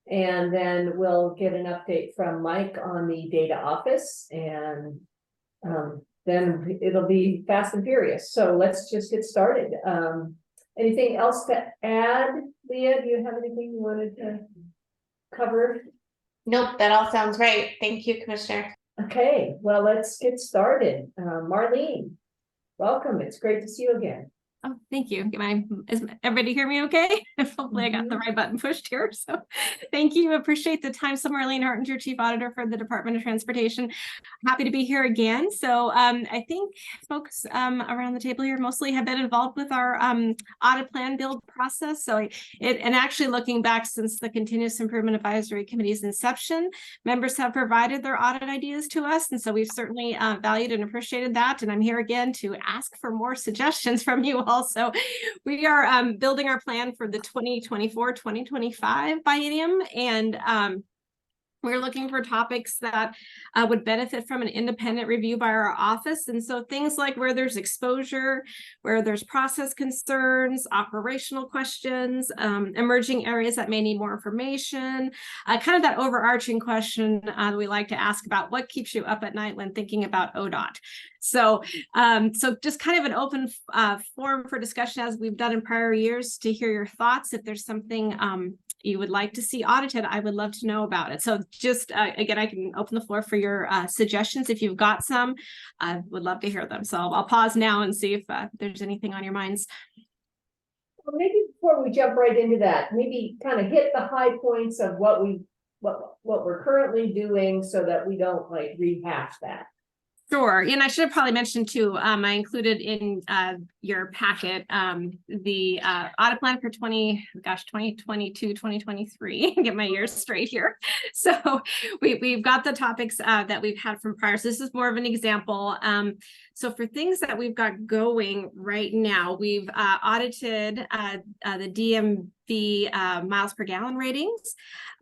And then we'll get an update from Mike on the data office, and then it'll be fast and furious. So let's just get started. Anything else to add, Leah? Do you have anything you wanted to cover? Nope, that all sounds right. Thank you, Commissioner. Okay, well, let's get started. Marlene, welcome. It's great to see you again. Oh, thank you. Is everybody hear me okay? Hopefully I got the right button pushed here. So thank you. Appreciate the time. So Marlene Hartinger, Chief Auditor for the Department of Transportation. Happy to be here again. So I think folks around the table here mostly have been involved with our audit plan build process. So and actually looking back since the Continuous Improvement Advisory Committee's inception, members have provided their audit ideas to us. And so we've certainly valued and appreciated that. And I'm here again to ask for more suggestions from you all. So we are building our plan for the 2024-2025 biennium, and we're looking for topics that would benefit from an independent review by our office. And so things like where there's exposure, where there's process concerns, operational questions, emerging areas that may need more information, kind of that overarching question we like to ask about what keeps you up at night when thinking about ODOT. So just kind of an open forum for discussion as we've done in prior years to hear your thoughts. If there's something you would like to see audited, I would love to know about it. So just again, I can open the floor for your suggestions. If you've got some, I would love to hear them. So I'll pause now and see if there's anything on your minds. Well, maybe before we jump right into that, maybe kind of hit the high points of what we're currently doing so that we don't like rehash that. Sure. And I should have probably mentioned too, I included in your packet the audit plan for 2022, 2023, get my years straight here. So we've got the topics that we've had from prior. So this is more of an example. So for things that we've got going right now, we've audited the DMV miles per gallon ratings.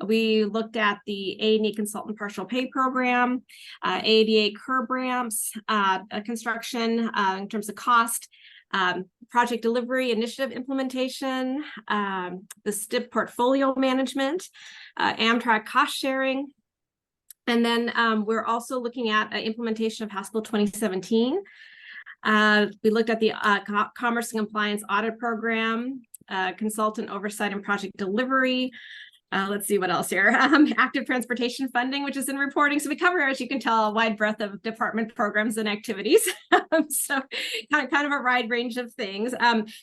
We looked at the A&E consultant partial pay program, ADA curb ramps, construction in terms of cost, project delivery, initiative implementation, the STIP portfolio management, Amtrak cost sharing. And then we're also looking at implementation of House Bill 2017. We looked at the Commerce and Compliance Audit Program, consultant oversight and project delivery. Let's see what else here. Active transportation funding, which is in reporting. So we cover, as you can tell, a wide breadth of department programs and activities. So kind of a wide range of things.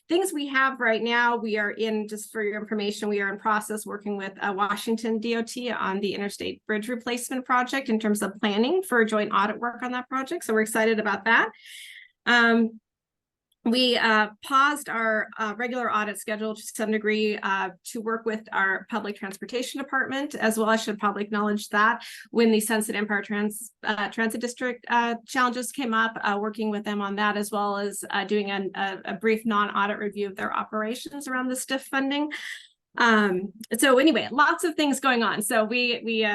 Things we have right now, we are in, just for your information, we are in process working with Washington DOT on the Interstate Bridge Replacement Project in terms of planning for joint audit work on that project. So we're excited about that. We paused our regular audit schedule to some degree to work with our public transportation department, as well. I should probably acknowledge that when the Sunset Empire Transit District challenges came up, working with them on that, as well as doing a brief non-audit review of their operations around the STIF funding. So anyway, lots of things going on. So we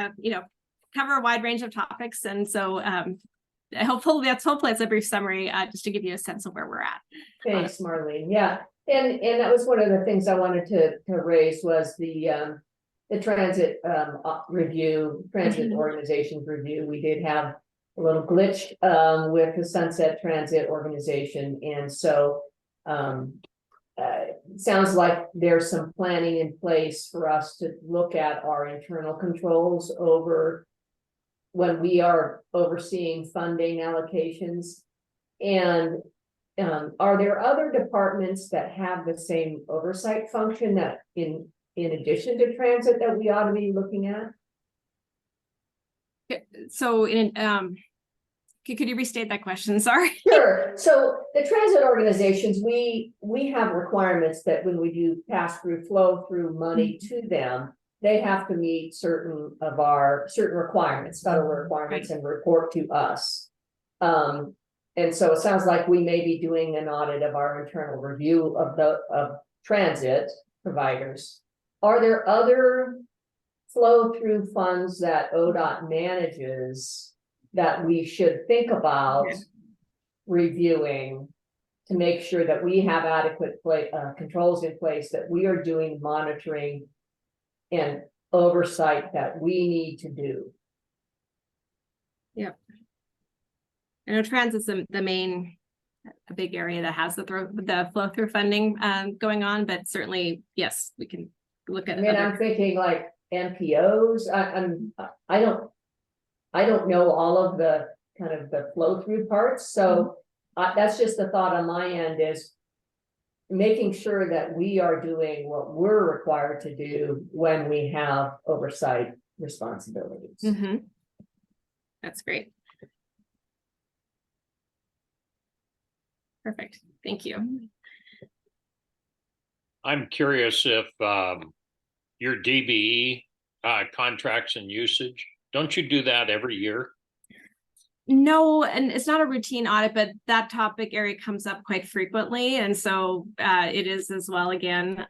cover a wide range of topics, and so hopefully it's a brief summary just to give you a sense of where we're at. Thanks, Marlene. Yeah, and that was one of the things I wanted to raise was the transit review, transit organizations review. We did have a little glitch with the Sunset Transit Organization, and so sounds like there's some planning in place for us to look at our internal controls over when we are overseeing funding allocations. And are there other departments that have the same oversight function that in addition to transit that we ought to be looking at? So could you restate that question? Sorry. Sure. So the transit organizations, we have requirements that when we do pass-through flow through money to them, they have to meet certain requirements, federal requirements, and report to us. And so it sounds like we may be doing an audit of our internal review of transit providers. Are there other flow through funds that ODOT manages that we should think about reviewing to make sure that we have adequate controls in place, that we are doing monitoring and oversight that we need to do. I know transit's the main, a big area that has the flow through funding going on, but certainly, yes, we can look at I mean, I'm thinking like MPOs. I don't know all of the kind of the flow through parts, so that's just the thought on my end, is making sure that we are doing what we're required to do when we have oversight responsibilities. That's great. Perfect. Thank you. I'm curious if your DBE contracts and usage, don't you do that every year? No, and it's not a routine audit, but that topic area comes up quite frequently. And so it is as well, again,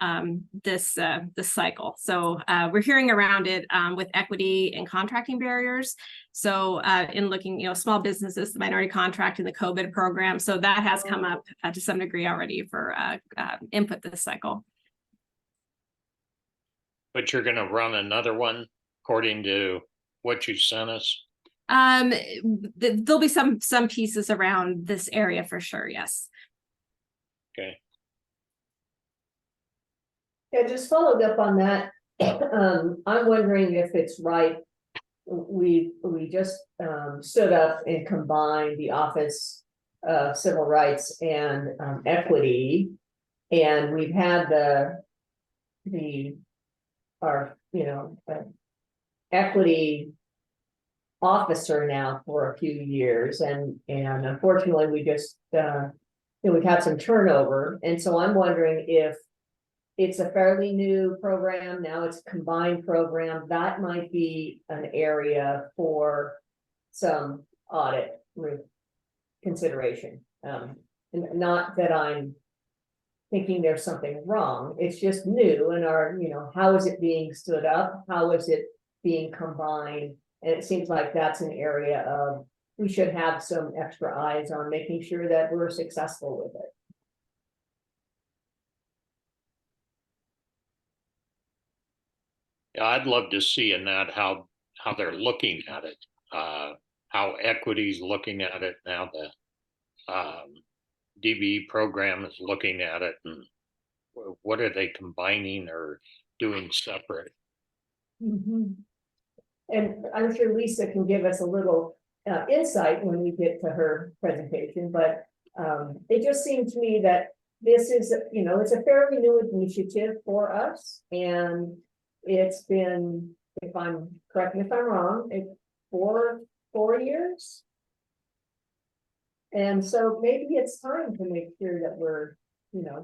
this cycle. So we're hearing around it with equity and contracting barriers. So in looking, small businesses, the minority contract and the COVID program. So that has come up to some degree already for input this cycle. But you're going to run another one according to what you sent us? There'll be some pieces around this area for sure. Yes. Okay. Yeah, just followed up on that. I'm wondering if it's right. We just stood up and combined the Office of Civil Rights and Equity, and we've had our equity officer now for a few years, and unfortunately we just we've had some turnover, and so I'm wondering if it's a fairly new program now. It's a combined program that might be an area for some audit consideration. And not that I'm thinking there's something wrong, it's just new, and how is it being stood up, how is it being combined? And it seems like that's an area of, we should have some extra eyes on making sure that we're successful with it. Yeah, I'd love to see in that how they're looking at it, how equity's looking at it now, the DBE program is looking at it, and what are they combining or doing separate? And I'm sure Lisa can give us a little insight when we get to her presentation, but it just seemed to me that this is, it's a fairly new initiative for us, and it's been, correct me if I'm wrong, it's 4 years. And so maybe it's time to make sure that we're,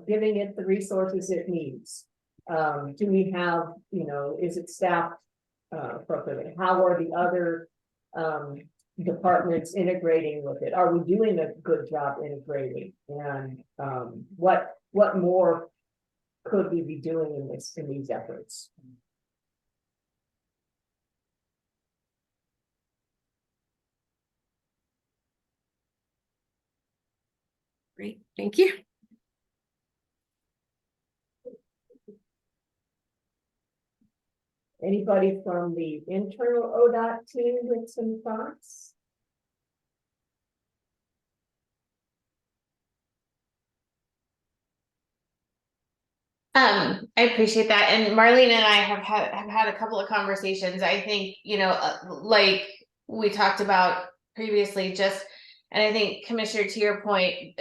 giving it the resources it needs. Do we have, is it staffed appropriately? How are the other departments integrating with it? Are we doing a good job integrating? And what more could we be doing in these efforts? Great, thank you. Anybody from the internal ODOT team with some thoughts? I appreciate that. And Marlene and I have had a couple of conversations. I think, like we talked about previously, and I think, Commissioner, to your point,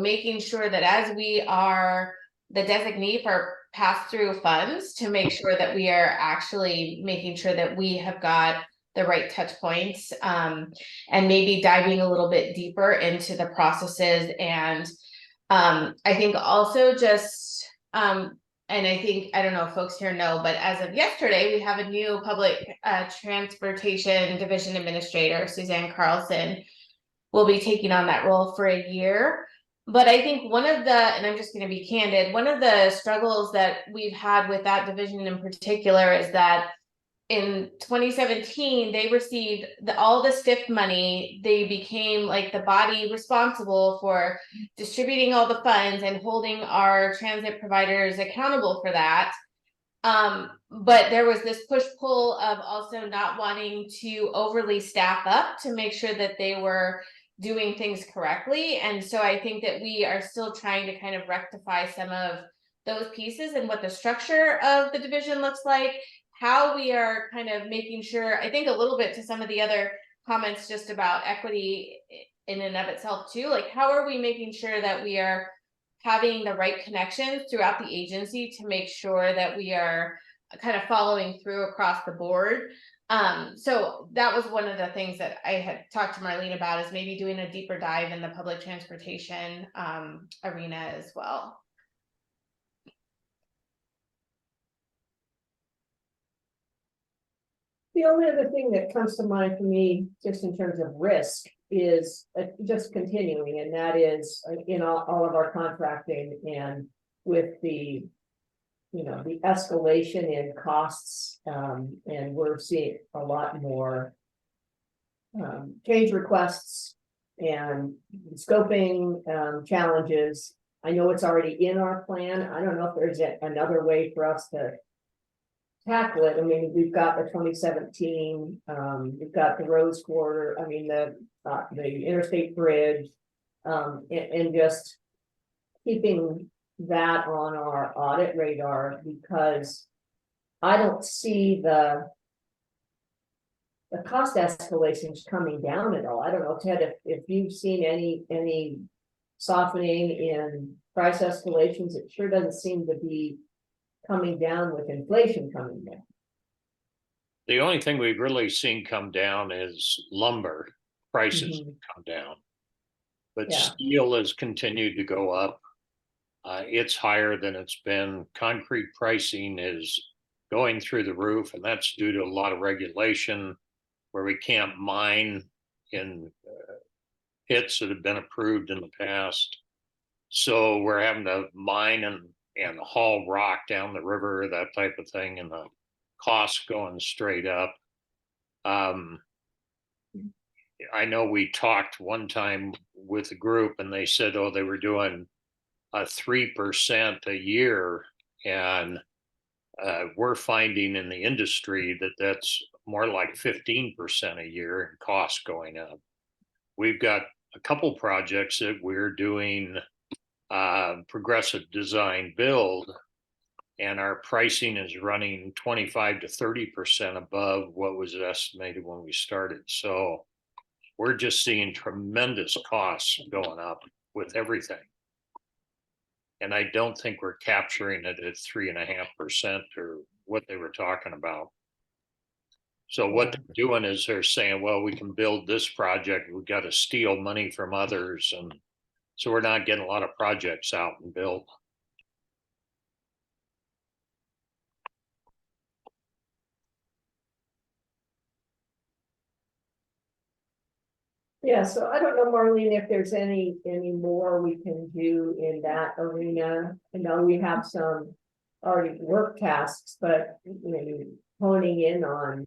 making sure that as we are the designee for pass-through funds, to make sure that we are actually making sure that we have got the right touch points, and maybe diving a little bit deeper into the processes. And I think also just, and I think, I don't know if folks here know, but as of yesterday, we have a new public transportation division administrator, Suzanne Carlson, will be taking on that role for a year. But I think and I'm just going to be candid, one of the struggles that we've had with that division in particular is that in 2017, they received all the STIF money. They became like the body responsible for distributing all the funds and holding our transit providers accountable for that. But there was this push-pull of also not wanting to overly staff up to make sure that they were doing things correctly. And so I think that we are still trying to kind of rectify some of those pieces and what the structure of the division looks like, how we are kind of making sure, I think a little bit to some of the other comments just about equity in and of itself too, like how are we making sure that we are having the right connections throughout the agency to make sure that we are kind of following through across the board. So that was one of the things that I had talked to Marlene about, is maybe doing a deeper dive in the public transportation arena as well. The only other thing that comes to mind for me, just in terms of risk, is just continuing, and that is in all of our contracting and with the, the escalation in costs, and we're seeing a lot more change requests and scoping challenges. I know it's already in our plan. I don't know if there's another way for us to tackle it. I mean, we've got the 2017, we've got the Rose Quarter, I mean, the interstate bridge, and just keeping that on our audit radar, because I don't see the cost escalations coming down at all. I don't know, Ted, if you've seen any softening in price escalations. It sure doesn't seem to be coming down with inflation coming down. The only thing we've really seen come down is lumber prices have come down, but Yeah. steel has continued to go up. It's higher than it's been. Concrete pricing is going through the roof, and that's due to a lot of regulation where we can't mine in pits that have been approved in the past. So we're having to mine and haul rock down the river, that type of thing, and the costs going straight up. I know we talked one time with a group and they said, oh, they were doing a 3% a year. And we're finding in the industry that that's more like 15% a year in costs going up. We've got a couple projects that we're doing progressive design build, and our pricing is running 25 to 30% above what was estimated when we started. So we're just seeing tremendous costs going up with everything. And I don't think we're capturing it at 3.5% or what they were talking about. So what they're doing is they're saying, well, we can build this project. We've got to steal money from others. And so we're not getting a lot of projects out and built. Yeah, so I don't know, Marlene, if there's any more we can do in that arena. I know we have some already work tasks, but maybe honing in on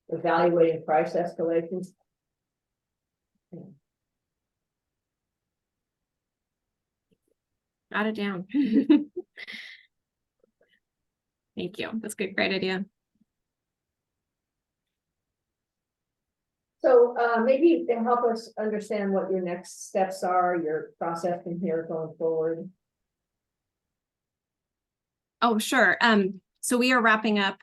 evaluating price escalations. Got it down. Thank you. That's good. Great idea. So maybe to help us understand what your next steps are, your process from here going forward. Oh, sure. So we are wrapping up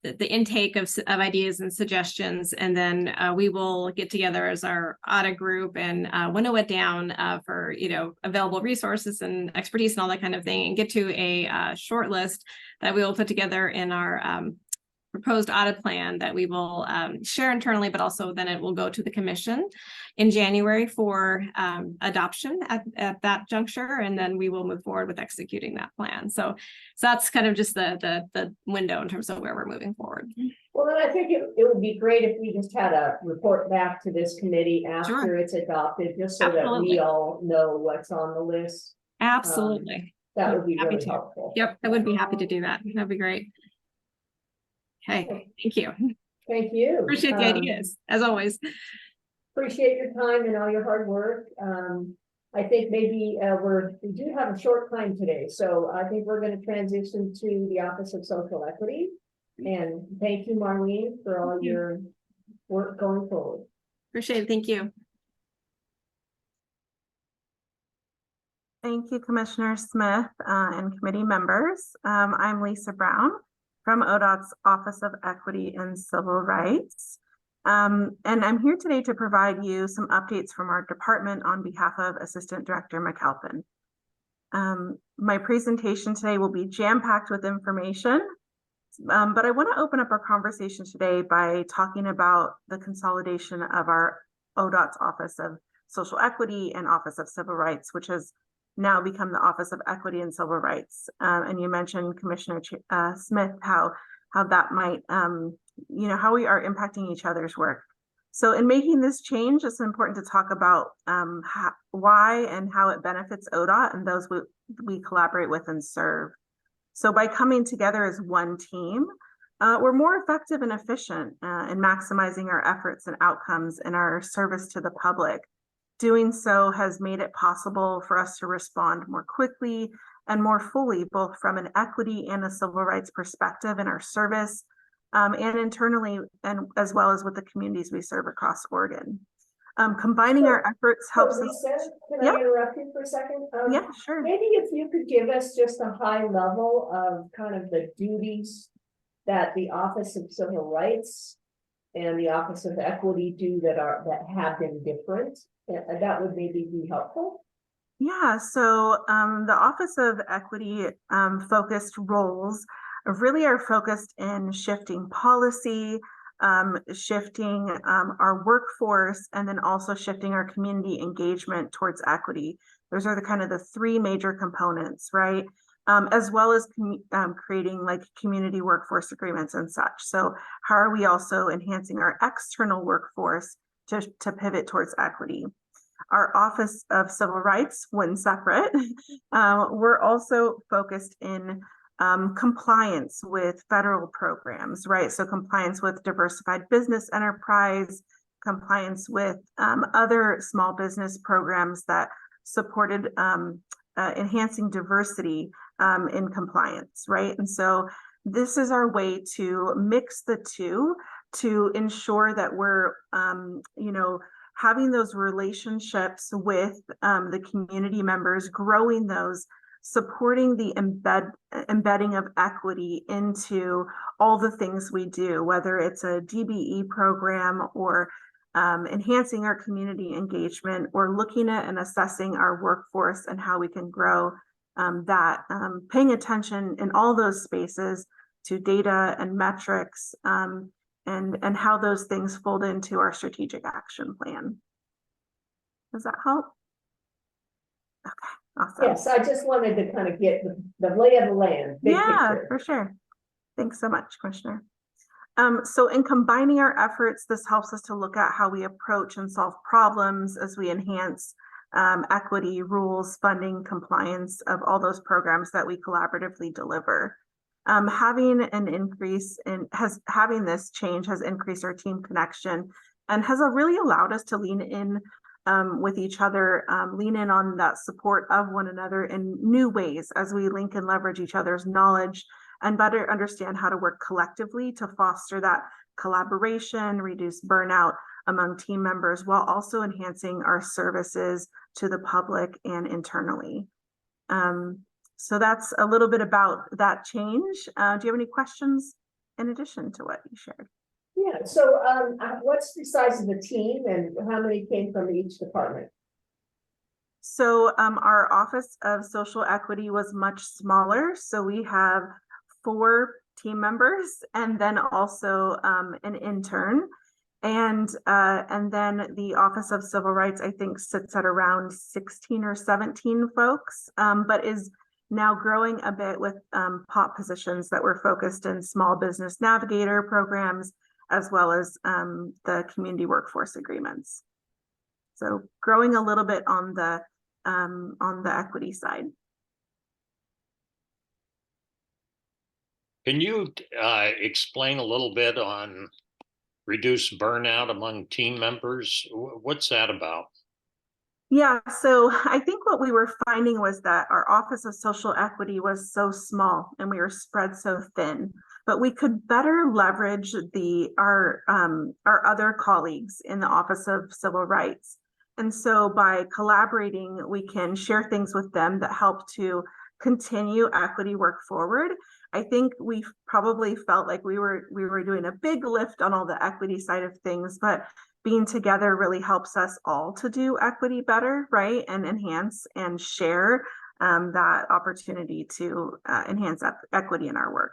the intake of ideas and suggestions, and then we will get together as our audit group and winnow it down for available resources and expertise and all that kind of thing, and get to a short list that we will put together in our proposed audit plan that we will share internally, but also then it will go to the commission in January for adoption at that juncture, and then we will move forward with executing that plan. So that's kind of just the window in terms of where we're moving forward. Well, then I think it would be great if we just had a report back to this committee after it's adopted, just so that we all know what's on the list. Absolutely. That would be really helpful. Yep, I would be happy to do that. That'd be great. Okay, thank you. Thank you. Appreciate the ideas, as always. Appreciate your time and all your hard work. I think maybe we do have a short time today, so I think we're going to transition to the Office of Social Equity. And thank you, Marlene, for all your work going forward. Appreciate it. Thank you. Thank you, Commissioner Smith and committee members. I'm Lisa Brown from ODOT's Office of Equity and Civil Rights. And I'm here today to provide you some updates from our department on behalf of Assistant Director McAlpin. My presentation today will be jam-packed with information, but I want to open up our conversation today by talking about the consolidation of our ODOT's Office of Social Equity and Office of Civil Rights, which has now become the Office of Equity and Civil Rights. And you mentioned, Commissioner Smith, how that might, how we are impacting each other's work. So in making this change, it's important to talk about why and how it benefits ODOT and those we collaborate with and serve. So by coming together as one team, we're more effective and efficient in maximizing our efforts and outcomes in our service to the public. Doing so has made it possible for us to respond more quickly and more fully, both from an equity and a civil rights perspective in our service, and internally, and as well as with the communities we serve across Oregon. Combining our efforts helps us. Lisa, can I interrupt you for a second? Yeah, sure. Maybe if you could give us just a high level of kind of the duties that the Office of Civil Rights and the Office of Equity do that have been different. That would maybe be helpful. Yeah, so the Office of Equity focused roles really are focused in shifting policy, shifting our workforce, and then also shifting our community engagement towards equity. Those are the kind of the three major components, right? As well as creating like community workforce agreements and such. So how are we also enhancing our external workforce to pivot towards equity? Our Office of Civil Rights, when separate, we're also focused in compliance with federal programs, right? So compliance with diversified business enterprise, compliance with other small business programs that supported enhancing diversity in compliance, right? And so this is our way to mix the two to ensure that we're, having those relationships with the community members, growing those, supporting the embedding of equity into all the things we do, whether it's a DBE program or enhancing our community engagement, or looking at and assessing our workforce and how we can grow that, paying attention in all those spaces to data and metrics, and how those things fold into our strategic action plan. Does that help? Okay, awesome. Yes, I just wanted to kind of get the lay of the land. Big picture. For sure. Thanks so much, Commissioner. So in combining our efforts, this helps us to look at how we approach and solve problems as we enhance equity, rules, funding, compliance of all those programs that we collaboratively deliver. Having this change has increased our team connection and has really allowed us to lean in with each other, lean in on that support of one another in new ways as we link and leverage each other's knowledge and better understand how to work collectively to foster that collaboration, reduce burnout among team members, while also enhancing our services to the public and internally. So that's a little bit about that change. Do you have any questions in addition to what you shared? Yeah, so what's the size of the team and how many came from each department? So our Office of Social Equity was much smaller. So we have 4 team members and then also an intern. And then the Office of Civil Rights, I think, sits at around 16 or 17 folks, but is now growing a bit with POP positions that were focused in small business navigator programs, as well as the community workforce agreements. So growing a little bit on the equity side. Can you explain a little bit on reduce burnout among team members? What's that about? Yeah, so I think what we were finding was that our Office of Social Equity was so small and we were spread so thin, but we could better leverage our other colleagues in the Office of Civil Rights. And so by collaborating, we can share things with them that help to continue equity work forward. I think we probably felt like we were doing a big lift on all the equity side of things, but being together really helps us all to do equity better, right? And enhance and share that opportunity to enhance equity in our work.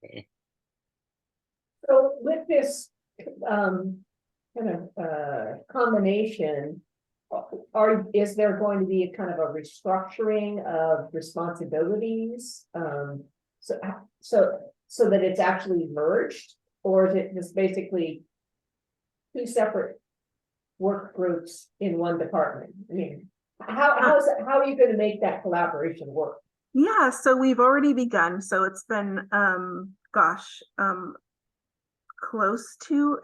Okay. So with this kind of combination, is there going to be a kind of a restructuring of responsibilities? So that it's actually merged, or is it just basically two separate work groups in one department? I mean, how are you going to make that collaboration work? Yeah, so we've already begun. So it's been close to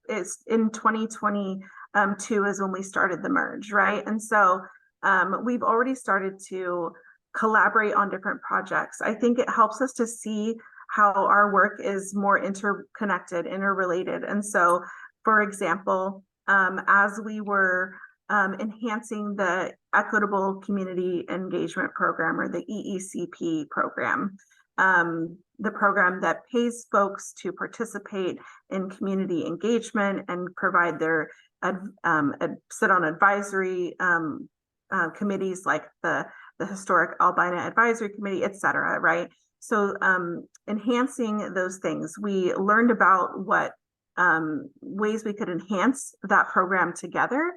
it's in 2022 is when we started the merge, right? And so we've already started to collaborate on different projects. I think it helps us to see how our work is more interconnected, interrelated. And so, for example, as we were enhancing the Equitable Community Engagement Program, or the EECP program, the program that pays folks to participate in community engagement and provide their sit on advisory committees like the Historic Albina Advisory Committee, et cetera, right? So enhancing those things, we learned about what ways we could enhance that program together.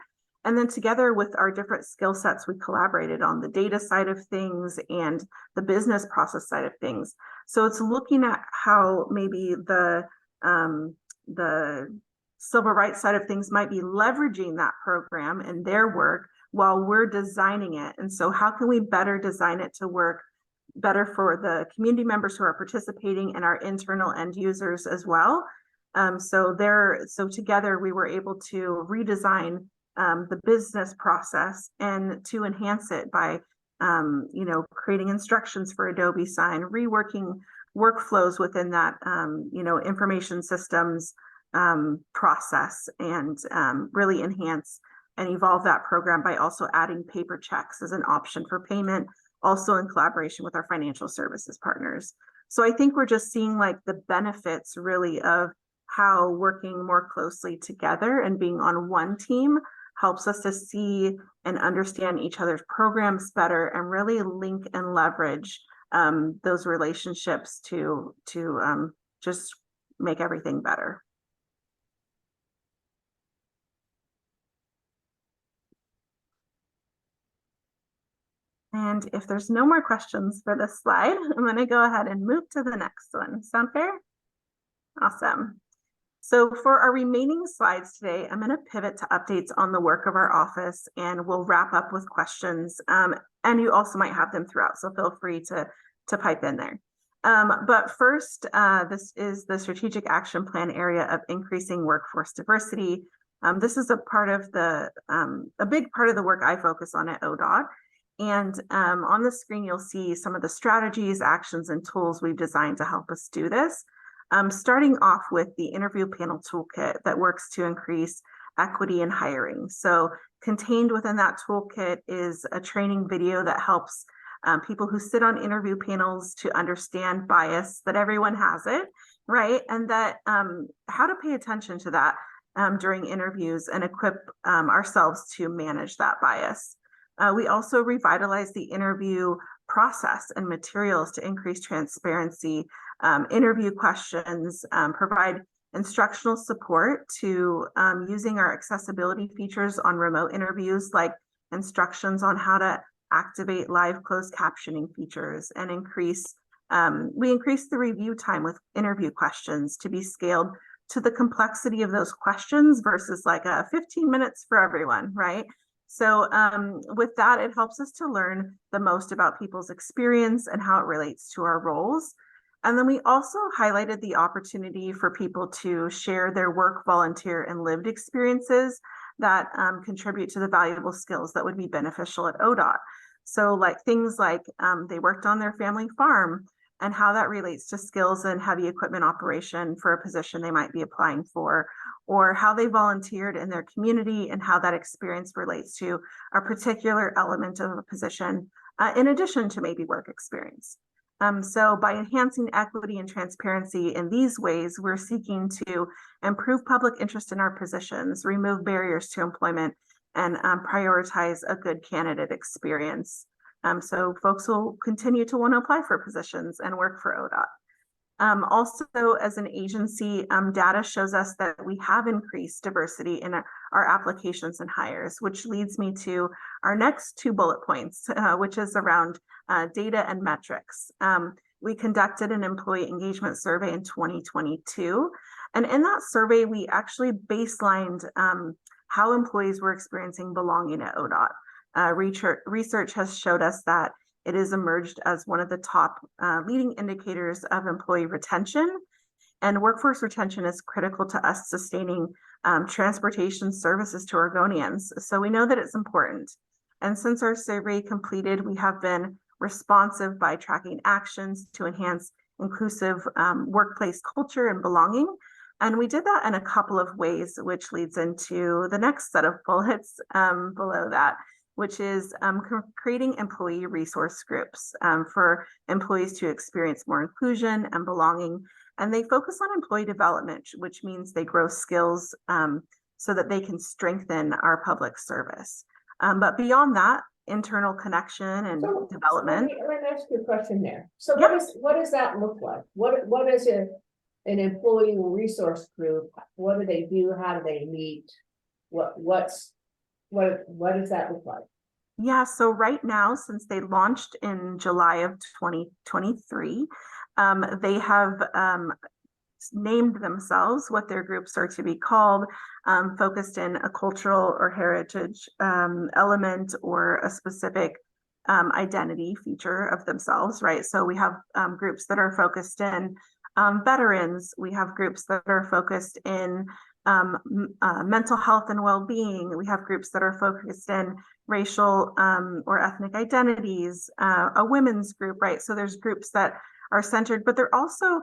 And then together with our different skill sets, we collaborated on the data side of things and the business process side of things. So it's looking at how maybe the civil rights side of things might be leveraging that program and their work while we're designing it. And so how can we better design it to work better for the community members who are participating and our internal end users as well? So together we were able to redesign the business process and to enhance it by creating instructions for Adobe Sign, reworking workflows within that information systems process, and really enhance and evolve that program by also adding paper checks as an option for payment, also in collaboration with our financial services partners. So I think we're just seeing like the benefits really of how working more closely together and being on one team helps us to see and understand each other's programs better and really link and leverage those relationships to just make everything better. And if there's no more questions for this slide, I'm going to go ahead and move to the next one. Sound fair? Awesome. So for our remaining slides today, I'm going to pivot to updates on the work of our office, and we'll wrap up with questions. And you also might have them throughout, so feel free to pipe in there. But first, this is the strategic action plan area of increasing workforce diversity. This is a big part of the work I focus on at ODOT. And on the screen, you'll see some of the strategies, actions, and tools we've designed to help us do this. Starting off with the interview panel toolkit that works to increase equity in hiring. So contained within that toolkit is a training video that helps people who sit on interview panels to understand bias, that everyone has it, right? And that how to pay attention to that during interviews and equip ourselves to manage that bias. We also revitalize the interview process and materials to increase transparency, interview questions, provide instructional support to using our accessibility features on remote interviews, like instructions on how to activate live closed captioning features, and we increase the review time with interview questions to be scaled to the complexity of those questions versus like 15 minutes for everyone, right? So with that, it helps us to learn the most about people's experience and how it relates to our roles. And then we also highlighted the opportunity for people to share their work, volunteer, and lived experiences that contribute to the valuable skills that would be beneficial at ODOT. So like things like they worked on their family farm and how that relates to skills in heavy equipment operation for a position they might be applying for, or how they volunteered in their community and how that experience relates to a particular element of a position, in addition to maybe work experience. So by enhancing equity and transparency in these ways, we're seeking to improve public interest in our positions, remove barriers to employment, and prioritize a good candidate experience. So folks will continue to want to apply for positions and work for ODOT. Also, as an agency, data shows us that we have increased diversity in our applications and hires, which leads me to our next 2 bullet points, which is around data and metrics. We conducted an employee engagement survey in 2022, and in that survey, we actually baselined how employees were experiencing belonging at ODOT. Research has showed us that it has emerged as one of the top leading indicators of employee retention, and workforce retention is critical to us sustaining transportation services to Oregonians. So we know that it's important. And since our survey completed, we have been responsive by tracking actions to enhance inclusive workplace culture and belonging. And we did that in a couple of ways, which leads into the next set of bullets below that, which is creating employee resource groups for employees to experience more inclusion and belonging. And they focus on employee development, which means they grow skills so that they can strengthen our public service. But beyond that, internal connection and development. So let me ask you a question there. So Yep. what does that look like? What is an employee resource group? What do they do? How do they meet? What does that look like? Yeah, so right now, since they launched in July of 2023, they have named themselves what their groups are to be called, focused in a cultural or heritage element or a specific identity feature of themselves, right? So we have groups that are focused in veterans, we have groups that are focused in mental health and well-being, we have groups that are focused in racial or ethnic identities, a women's group, right? So there's groups that are centered, but they're also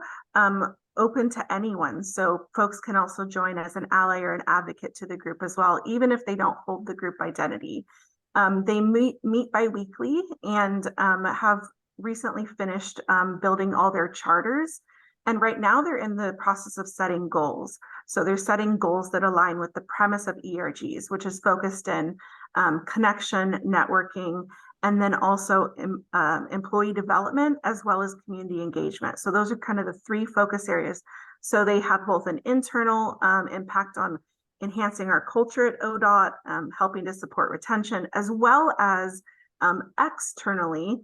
open to anyone. So folks can also join as an ally or an advocate to the group as well, even if they don't hold the group identity. They meet bi-weekly and have recently finished building all their charters. And right now they're in the process of setting goals. So they're setting goals that align with the premise of ERGs, which is focused in connection, networking, and then also employee development, as well as community engagement. So those are kind of the 3 focus areas. So they have both an internal impact on enhancing our culture at ODOT, helping to support retention, as well as externally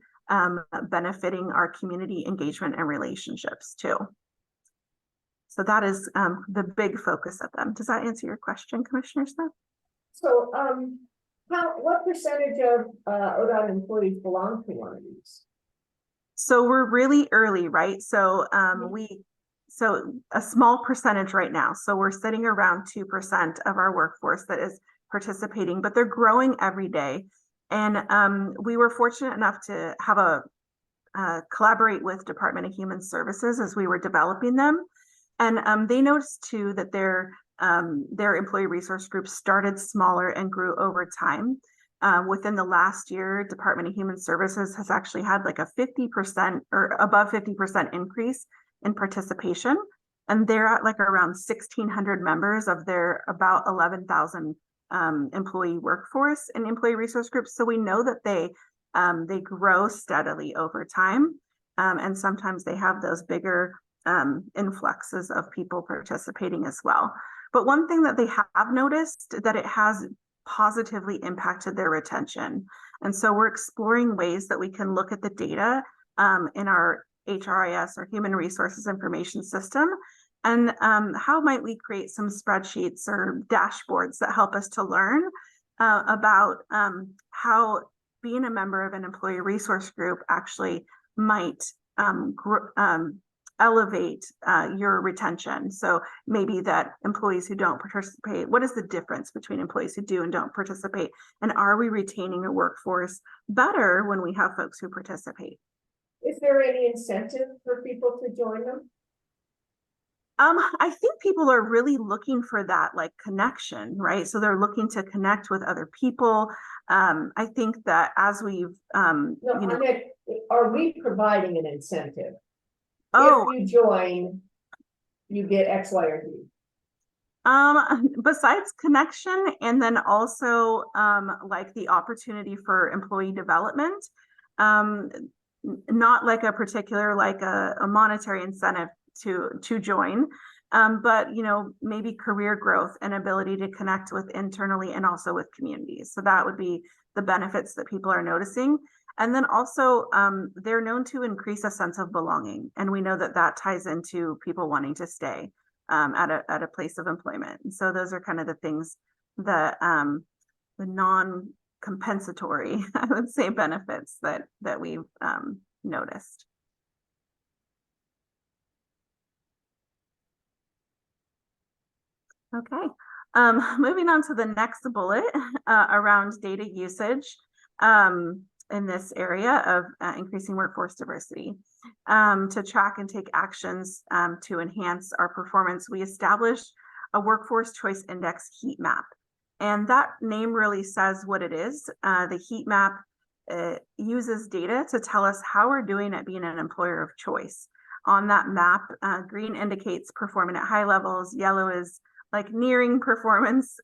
benefiting our community engagement and relationships too. So that is the big focus of them. Does that answer your question, Commissioner Smith? So what percentage of ODOT employees belong to one of these? So we're really early, right? So so a small percentage right now. So we're sitting around 2% of our workforce that is participating, but they're growing every day. And we were fortunate enough to have collaborate with Department of Human Services as we were developing them. And they noticed too that their employee resource groups started smaller and grew over time. Within the last year, Department of Human Services has actually had like a 50% or above 50% increase in participation. And they're at like around 1,600 members of their about 11,000 employee workforce and employee resource groups. So we know that they grow steadily over time. And sometimes they have those bigger influxes of people participating as well. But one thing that they have noticed that it has positively impacted their retention. And so we're exploring ways that we can look at the data in our HRIS or Human Resources Information System. And how might we create some spreadsheets or dashboards that help us to learn about how being a member of an employee resource group actually might elevate your retention. So maybe that employees who don't participate, what is the difference between employees who do and don't participate? And are we retaining a workforce better when we have folks who participate? Is there any incentive for people to join them? I think people are really looking for that like connection, right? So they're looking to connect with other people. I think that as we've, No, you know, I meant, are we providing an incentive? oh, If you join, you get X, Y, or Z. besides connection, and then also like the opportunity for employee development, not like a particular like a monetary incentive to join, but you know, maybe career growth and ability to connect with internally and also with communities. So that would be the benefits that people are noticing. And then also they're known to increase a sense of belonging, and we know that that ties into people wanting to stay at a place of employment. And so those are kind of the things that the non-compensatory, I would say, benefits that we've noticed. Okay, moving on to the next bullet around data usage in this area of increasing workforce diversity. To track and take actions to enhance our performance, we established a workforce choice index heat map. And that name really says what it is. The heat map uses data to tell us how we're doing at being an employer of choice. On that map, green indicates performing at high levels, yellow is like nearing performance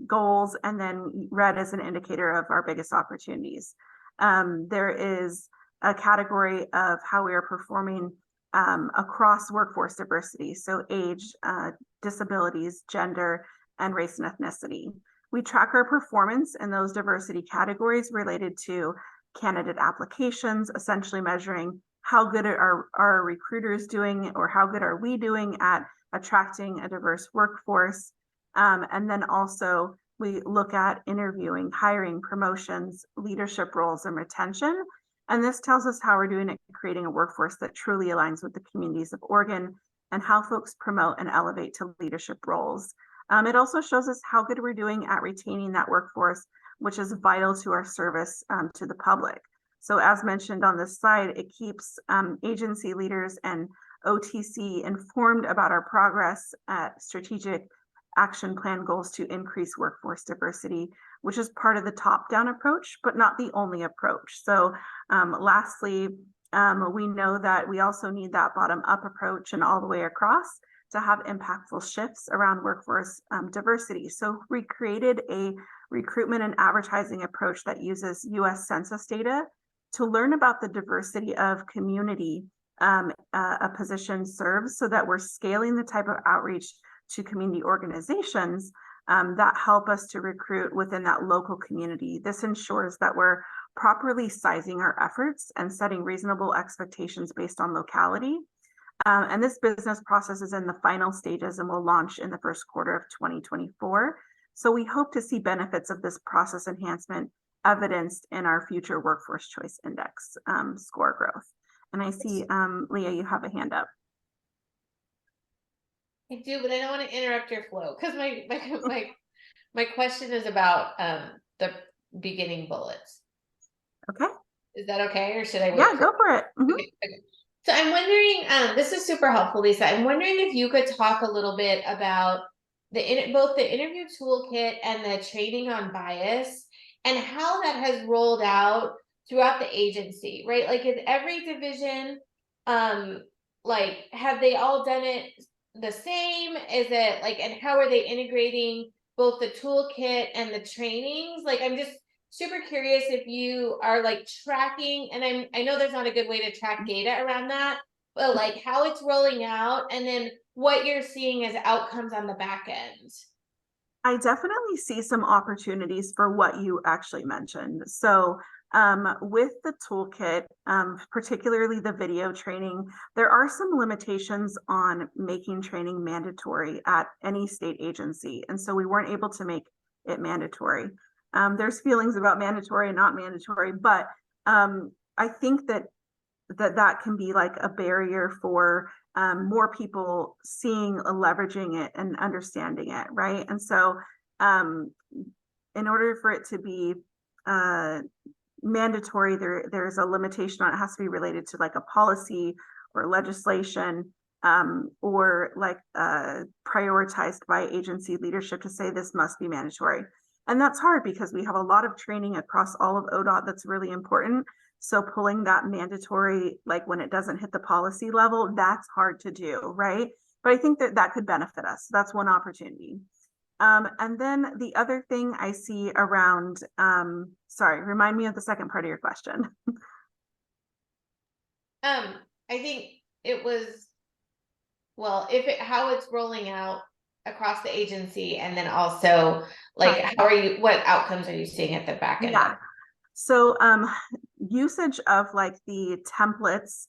goals, and then red is an indicator of our biggest opportunities. There is a category of how we are performing across workforce diversity, so age, disabilities, gender, and race and ethnicity. We track our performance in those diversity categories related to candidate applications, essentially measuring how good are our recruiters doing, or how good are we doing at attracting a diverse workforce. And then also we look at interviewing, hiring, promotions, leadership roles, and retention. And this tells us how we're doing at creating a workforce that truly aligns with the communities of Oregon and how folks promote and elevate to leadership roles. It also shows us how good we're doing at retaining that workforce, which is vital to our service to the public. So as mentioned on this slide, it keeps agency leaders and OTC informed about our progress at strategic action plan goals to increase workforce diversity, which is part of the top-down approach, but not the only approach. So lastly, we know that we also need that bottom-up approach and all the way across to have impactful shifts around workforce diversity. So we created a recruitment and advertising approach that uses US Census data to learn about the diversity of community a position serves, so that we're scaling the type of outreach to community organizations that help us to recruit within that local community. This ensures that we're properly sizing our efforts and setting reasonable expectations based on locality. And this business process is in the final stages and will launch in the first quarter of 2024. So we hope to see benefits of this process enhancement evidenced in our future workforce choice index score growth. And I see, Leah, you have a hand up. I do, but I don't want to interrupt your flow because my question is about the beginning bullets. Okay. Is that okay, or should I wait? Yeah, go for it. Mm-hmm. Okay. So I'm wondering, this is super helpful, Lisa. I'm wondering if you could talk a little bit about both the interview toolkit and the training on bias, and how that has rolled out throughout the agency, right? Like, is every division, like, have they all done it the same? Is it like, and how are they integrating both the toolkit and the trainings? Like, I'm just super curious if you are like tracking, and I know there's not a good way to track data around that, but like how it's rolling out, and then what you're seeing as outcomes on the back end. I definitely see some opportunities for what you actually mentioned. So with the toolkit, particularly the video training, there are some limitations on making training mandatory at any state agency. And so we weren't able to make it mandatory. There's feelings about mandatory and not mandatory, but I think that that can be like a barrier for more people seeing, leveraging it and understanding it, right? And so in order for it to be mandatory, there's a limitation on it. It has to be related to like a policy or legislation, or like prioritized by agency leadership to say this must be mandatory. And that's hard because we have a lot of training across all of ODOT that's really important. So pulling that mandatory, like when it doesn't hit the policy level, that's hard to do, right? But I think that that could benefit us. That's one opportunity. And then the other thing I see around, sorry, remind me of the second part of your question. I think it was, well, how it's rolling out across the agency, and then also like Right. what outcomes are you seeing at the back end? Yeah. So usage of like the templates,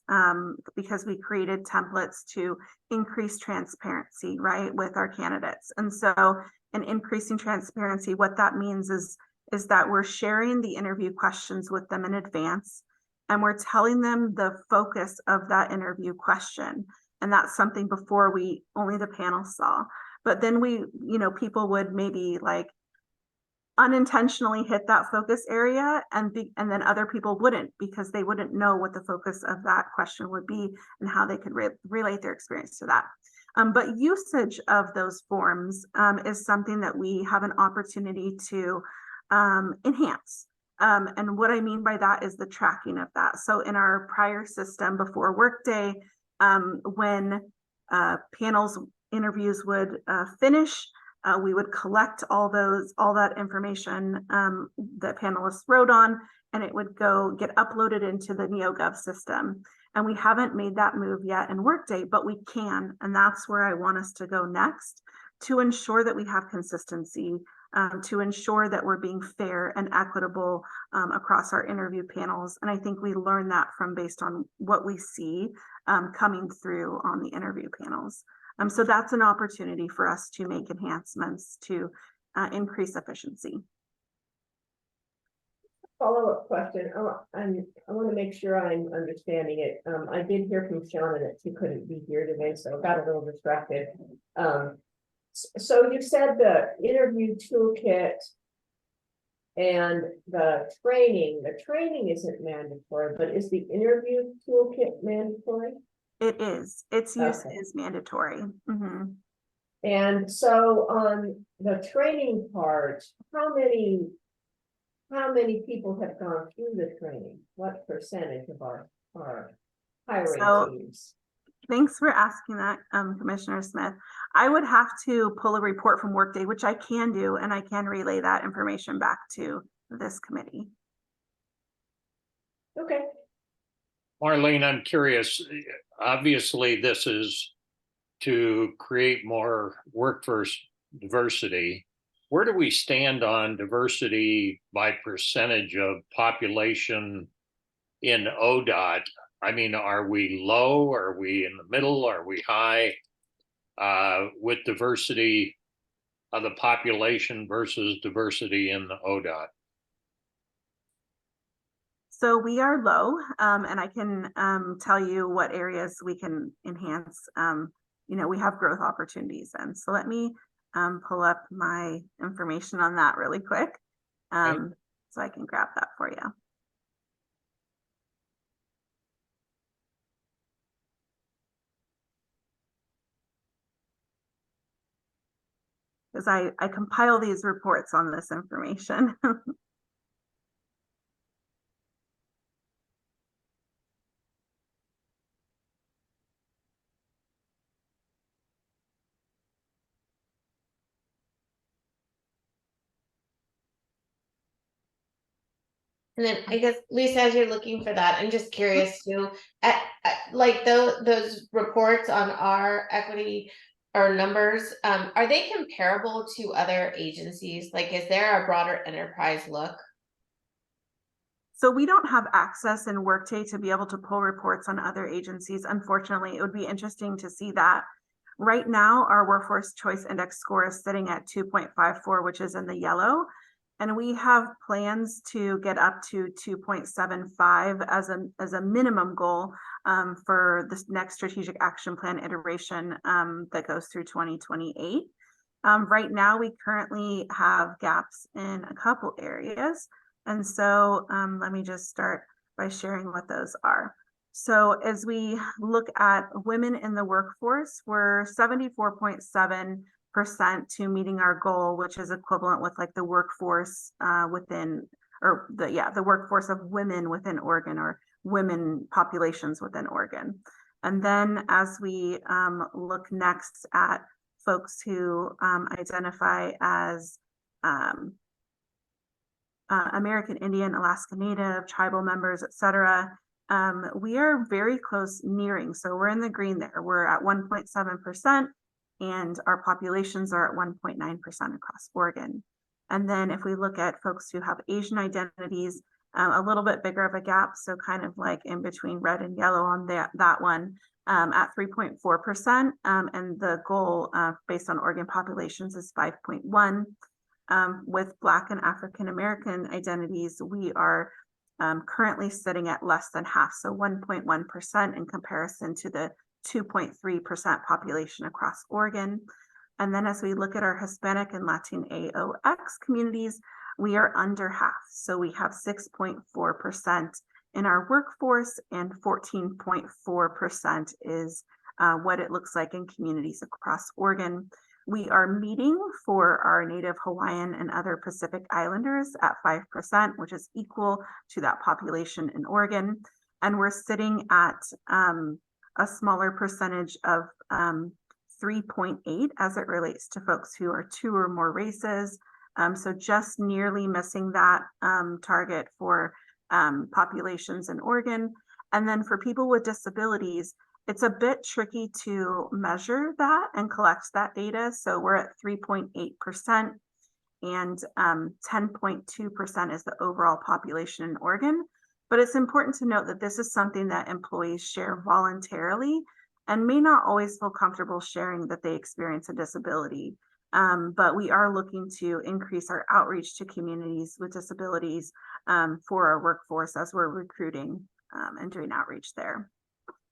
because we created templates to increase transparency, right, with our candidates. And so in increasing transparency, what that means is that we're sharing the interview questions with them in advance, and we're telling them the focus of that interview question. And that's something before only the panel saw. But then people would maybe like unintentionally hit that focus area, and then other people wouldn't, because they wouldn't know what the focus of that question would be and how they could relate their experience to that. But usage of those forms is something that we have an opportunity to enhance. And what I mean by that is the tracking of that. So in our prior system before Workday, when panels interviews would finish, we would collect all that information that panelists wrote on, and it would get uploaded into the NeoGov system. And we haven't made that move yet in Workday, but we can. And that's where I want us to go next, to ensure that we have consistency, to ensure that we're being fair and equitable across our interview panels. And I think we learn that based on what we see coming through on the interview panels. So that's an opportunity for us to make enhancements to increase efficiency. Follow-up question. I want to make sure I'm understanding it. I did hear from Shauna that she couldn't be here today, so I got a little distracted. So you said the interview toolkit and the training isn't mandatory, but is the interview toolkit mandatory? It is. Its use Okay. is mandatory. Mm-hmm. And so on the training part, how many people have gone through the training? What percentage of our hiring teams? Thanks for asking that, Commissioner Smith. I would have to pull a report from Workday, which I can do, and I can relay that information back to this committee. Okay. Marlene, I'm curious, obviously this is to create more workforce diversity. Where do we stand on diversity by percentage of population in ODOT? I mean, are we low? Are we in the middle? Are we high with diversity of the population versus diversity in the ODOT? So we are low, and I can tell you what areas we can enhance. We have growth opportunities, and so let me pull up my information on that really quick, Okay. so I can grab that for you. Because I compile these reports on this information. And then I guess, Lisa, as you're looking for that, I'm just curious too, like those reports on our equity or numbers, are they comparable to other agencies? Like, is there a broader enterprise look? So we don't have access in Workday to be able to pull reports on other agencies. Unfortunately, it would be interesting to see that. Right now, our Workforce Choice Index score is sitting at 2.54, which is in the yellow. And we have plans to get up to 2.75 as a minimum goal for this next strategic action plan iteration that goes through 2028. Right now, we currently have gaps in a couple areas. And so let me just start by sharing what those are. So as we look at women in the workforce, we're 74.7% to meeting our goal, which is equivalent with like the workforce within, or the workforce of women within Oregon, or women populations within Oregon. And then as we look next at folks who identify as American Indian, Alaska Native, tribal members, etc., we are very close, nearing. So we're in the green there. We're at 1.7%, and our populations are at 1.9% across Oregon. And then if we look at folks who have Asian identities, a little bit bigger of a gap, so kind of like in between red and yellow on that one, at 3.4%, and the goal based on Oregon populations is 5.1. With Black and African American identities, we are currently sitting at less than half, so 1.1% in comparison to the 2.3% population across Oregon. And then as we look at our Hispanic and Latin AOX communities, we are under half. So we have 6.4% in our workforce, and 14.4% is what it looks like in communities across Oregon. We are meeting for our Native Hawaiian and other Pacific Islanders at 5%, which is equal to that population in Oregon. And we're sitting at a smaller percentage of 3.8 as it relates to folks who are 2 or more races. So just nearly missing that target for populations in Oregon. And then for people with disabilities, it's a bit tricky to measure that and collect that data. So we're at 3.8%, and 10.2% is the overall population in Oregon. But it's important to note that this is something that employees share voluntarily and may not always feel comfortable sharing that they experience a disability. But we are looking to increase our outreach to communities with disabilities for our workforce as we're recruiting and doing outreach there.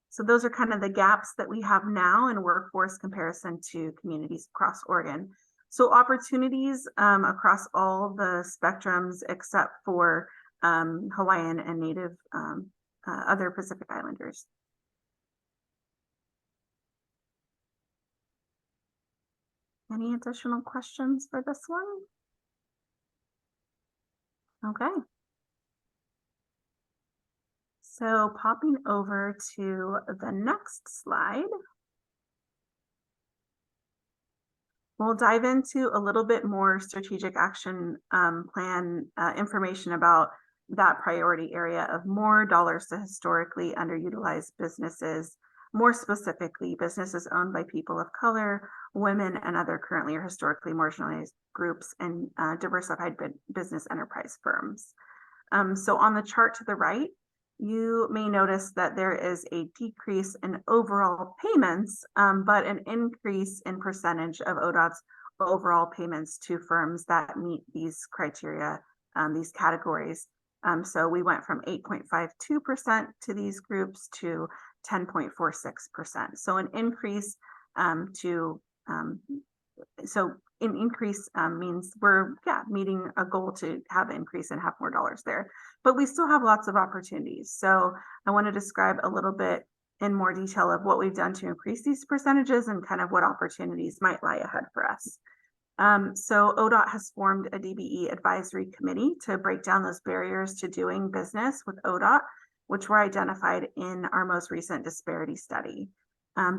So those are kind of the gaps that we have now in workforce comparison to communities across Oregon. So opportunities across all the spectrums except for Hawaiian and Native other Pacific Islanders. Any additional questions for this one? Okay. So popping over to the next slide, we'll dive into a little bit more strategic action plan information about that priority area of more dollars to historically underutilized businesses, more specifically businesses owned by people of color, women, and other currently or historically marginalized groups, and diversified business enterprise firms. So on the chart to the right, you may notice that there is a decrease in overall payments, but an increase in percentage of ODOT's overall payments to firms that meet these criteria, these categories. So we went from 8.52% to these groups to 10.46%. So an increase means we're meeting a goal to have an increase and have more dollars there, but we still have lots of opportunities. So I want to describe a little bit in more detail of what we've done to increase these percentages and kind of what opportunities might lie ahead for us. So ODOT has formed a DBE advisory committee to break down those barriers to doing business with ODOT, which were identified in our most recent disparity study.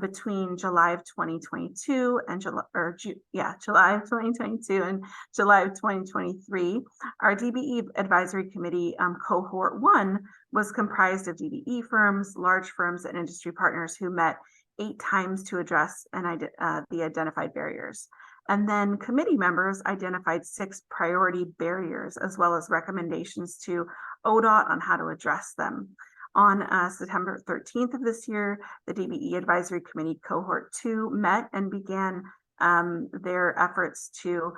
Between July of 2022 and July of 2022 and July of 2023, our DBE advisory committee cohort 1 was comprised of DBE firms, large firms, and industry partners who met 8 times to address the identified barriers. And then committee members identified 6 priority barriers as well as recommendations to ODOT on how to address them. On September 13th of this year, the DBE Advisory Committee Cohort 2 met and began their efforts to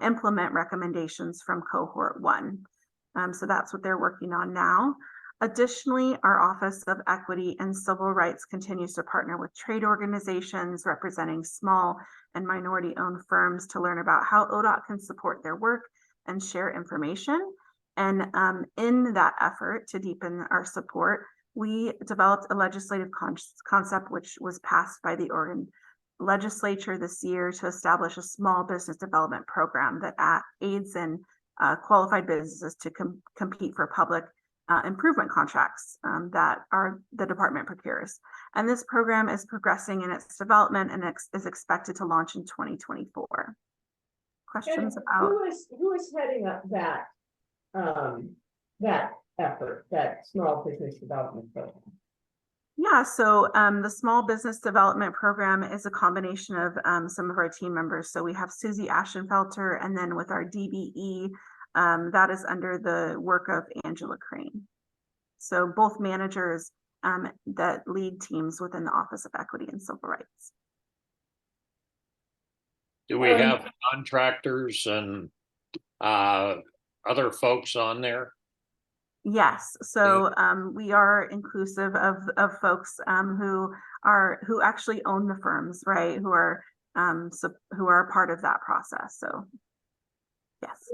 implement recommendations from cohort 1. So that's what they're working on now. Additionally, our Office of Equity and Civil Rights continues to partner with trade organizations representing small and minority-owned firms to learn about how ODOT can support their work and share information. And in that effort to deepen our support, we developed a legislative concept which was passed by the Oregon legislature this year to establish a small business development program that aids in qualified businesses to compete for public improvement contracts that the department procures. And this program is progressing in its development and is expected to launch in 2024. Questions about who is heading up that effort, that small business development program? Yeah, so the small business development program is a combination of some of our team members. So we have Susie Ashenfelter, and then with our DBE, that is under the work of Angela Crane. So both managers that lead teams within the Office of Equity and Civil Rights. Do we have contractors and other folks on there? Yes, so we are inclusive of folks who actually own the firms, right? Who are a part of that process. So yes.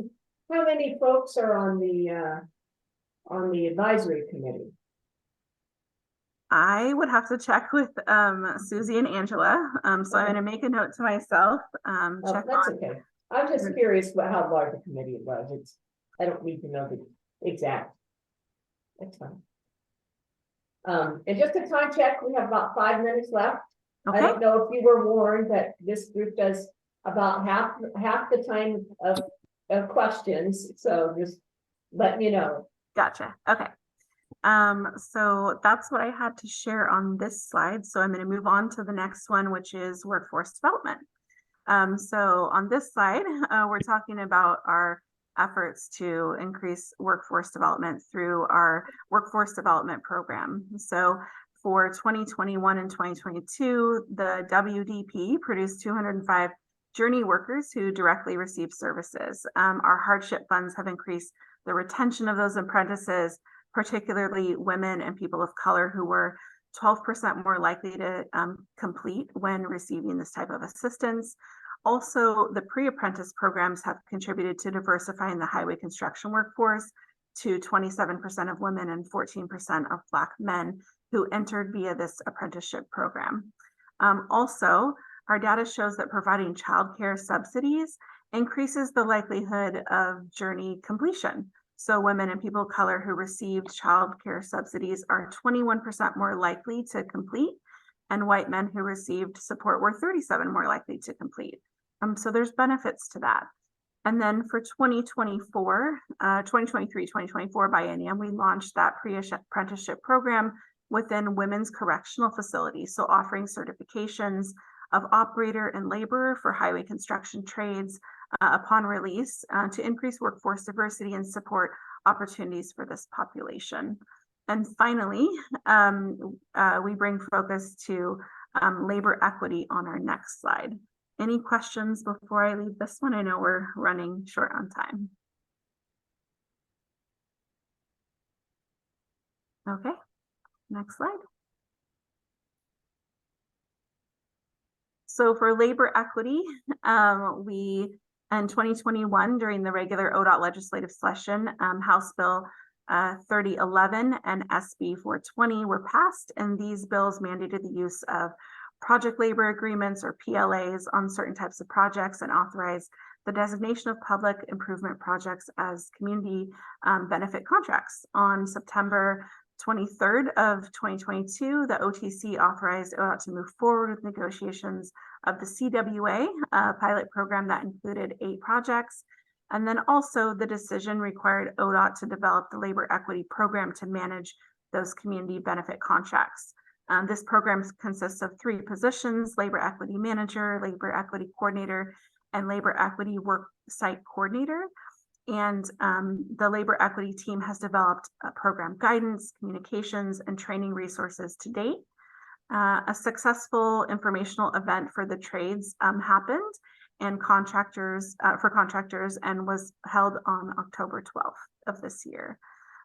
How many folks are on the advisory committee? I would have to check with Susie and Angela. So I'm going to make a note to myself. Check That's on. okay. I'm just curious about how large the committee was. I don't need to know the exact. That's fine. And just a time check, we have about 5 minutes left. Okay. I don't know if you were warned that this group does about half the time of questions, so just let me know. Gotcha. Okay. So that's what I had to share on this slide. So I'm going to move on to the next one, which is workforce development. So on this slide, we're talking about our efforts to increase workforce development through our workforce development program. So for 2021 and 2022, the WDP produced 205 journey workers who directly receive services. Our hardship funds have increased the retention of those apprentices, particularly women and people of color who were 12% more likely to complete when receiving this type of assistance. Also, the pre-apprentice programs have contributed to diversifying the highway construction workforce to 27% of women and 14% of Black men who entered via this apprenticeship program. Also, our data shows that providing childcare subsidies increases the likelihood of journey completion. So women and people of color who received childcare subsidies are 21% more likely to complete, and white men who received support were 37% more likely to complete. So there's benefits to that. And then for 2023-2024 biennium, we launched that pre-apprenticeship program within women's correctional facilities. So offering certifications of operator and laborer for highway construction trades upon release to increase workforce diversity and support opportunities for this population. And finally, we bring focus to labor equity on our next slide. Any questions before I leave this one? I know we're running short on time. Okay, next slide. So for labor equity, we in 2021, during the regular ODOT legislative session, House Bill 3011 and SB 420 were passed, and these bills mandated the use of project labor agreements or PLAs on certain types of projects and authorized the designation of public improvement projects as community benefit contracts. On September 23rd of 2022, the OTC authorized ODOT to move forward with negotiations of the CWA pilot program that included 8 projects. And then also the decision required ODOT to develop the labor equity program to manage those community benefit contracts. This program consists of 3 positions: labor equity manager, labor equity coordinator, and labor equity work site coordinator. And the labor equity team has developed program guidance, communications, and training resources to date. A successful informational event for the trades happened, and contractors for contractors, and was held on October 12th of this year.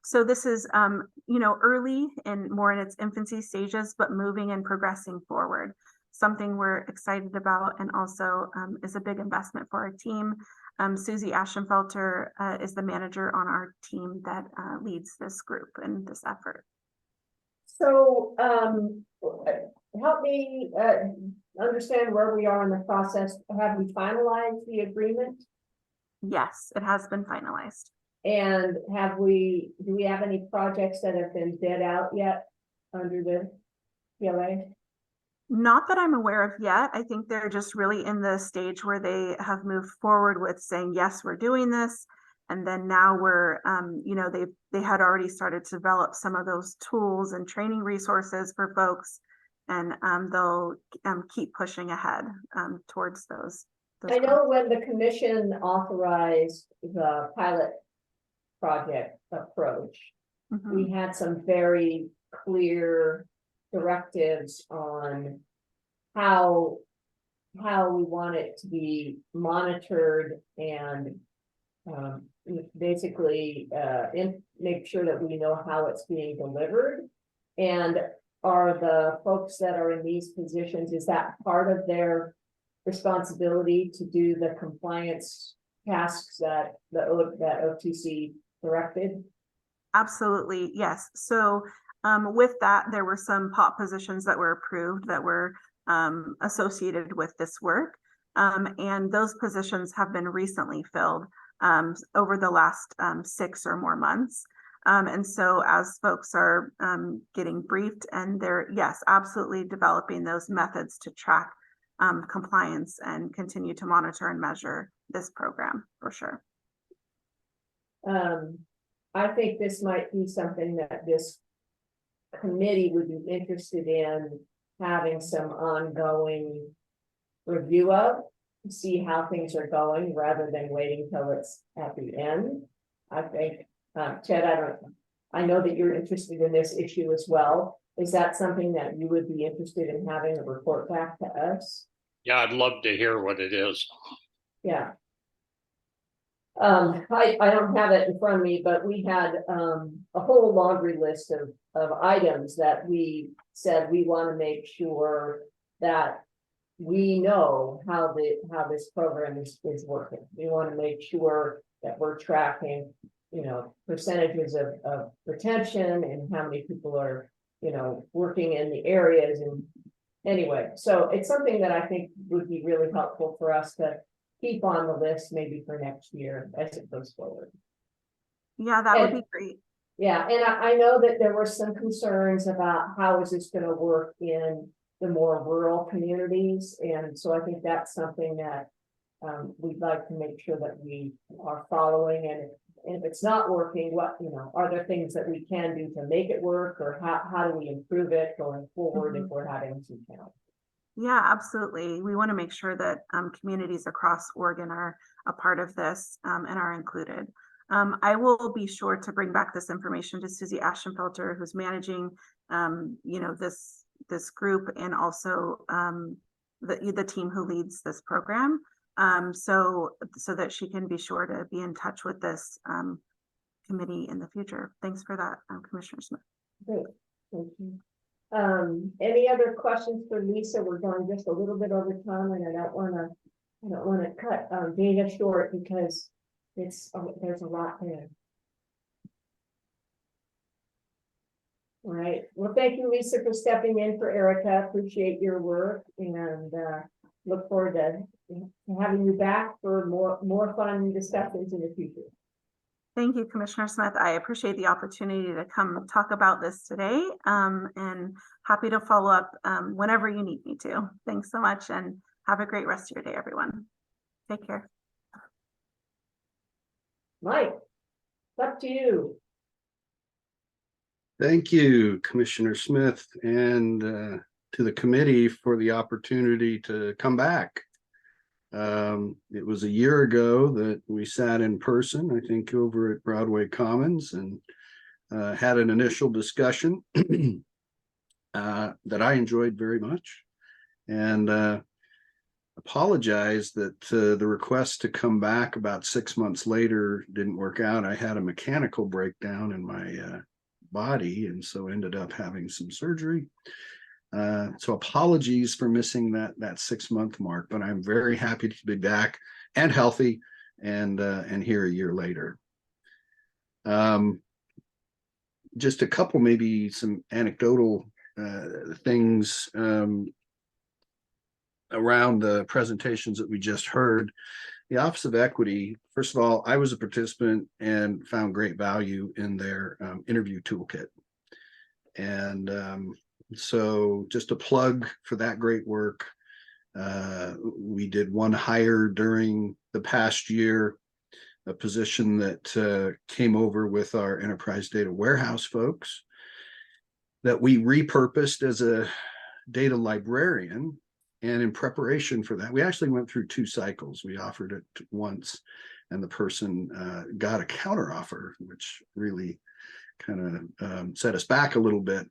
So this is, early and more in its infancy stages, but moving and progressing forward. Something we're excited about, and also is a big investment for our team. Susie Ashenfelter is the manager on our team that leads this group and this effort. So, help me understand where we are in the process. Have we finalized the agreement? Yes, it has been finalized. And do we have any projects that have been bid out yet under the PLA? Not that I'm aware of yet. I think they're just really in the stage where they have moved forward with saying, yes, we're doing this. And then now we're, they had already started to develop some of those tools and training resources for folks. And they'll keep pushing ahead towards those. I know when the commission authorized the pilot project approach, we had some very clear directives on how we want it to be monitored and basically make sure that we know how it's being delivered. And are the folks that are in these positions, is that part of their responsibility to do the compliance tasks that that OTC directed? Absolutely, yes. So with that, there were some POP positions that were approved that were associated with this work. And those positions have been recently filled over the last 6 or more months. And so as folks are getting briefed, and they're, yes, absolutely developing those methods to track compliance and continue to monitor and measure this program for sure. I think this might be something that this committee would be interested in having some ongoing review of, to see how things are going rather than waiting till it's at the end. I think, Ted, I know that you're interested in this issue as well. Is that something that you would be interested in having a report back to us? Yeah, I'd love to hear what it is. Yeah. I don't have it in front of me, but we had a whole laundry list of items that we said we want to make sure that we know how this program is working. We want to make sure that we're tracking, percentages of retention and how many people are, working in the areas. And anyway, so it's something that I think would be really helpful for us to keep on the list maybe for next year as it goes forward. Yeah, that would be great. Yeah, and I know that there were some concerns about how is this going to work in the more rural communities. And so I think that's something that we'd like to make sure that we are following. And if it's not working, what, are there things that we can do to make it work, or how do we improve it going forward if we're having some challenges? Yeah, absolutely. We want to make sure that communities across Oregon are a part of this and are included. I will be sure to bring back this information to Susie Ashenfelter, who's managing, this group, and also the team who leads this program, so that she can be sure to be in touch with this committee in the future. Thanks for that, Commissioner Smith. Great, thank you. Any other questions for Lisa? We're going just a little bit over time, and I don't want to cut data short because there's a lot there. All right. Well, thank you, Lisa, for stepping in for Erica. Appreciate your work, and look forward to having you back for more fun discussions in the future. Thank you, Commissioner Smith. I appreciate the opportunity to come talk about this today, and happy to follow up whenever you need me to. Thanks so much, and have a great rest of your day, everyone. Take care. Mike, it's up to you. Thank you, Commissioner Smith, and to the committee for the opportunity to come back. It was a year ago that we sat in person, I think, over at Broadway Commons, and had an initial discussion that I enjoyed very much. And apologize that the request to come back about 6 months later didn't work out. I had a mechanical breakdown in my body, and so ended up having some surgery. So apologies for missing that 6 month mark, but I'm very happy to be back and healthy and here a year later. Just a couple, maybe some anecdotal things around the presentations that we just heard. The Office of Equity, first of all, I was a participant and found great value in their interview toolkit. And so just a plug for that great work. We did one hire during the past year, a position that came over with our enterprise data warehouse folks that we repurposed as a data librarian. And in preparation for that, we actually went through 2 cycles. We offered it once, and the person got a counteroffer, which really kind of set us back a little bit,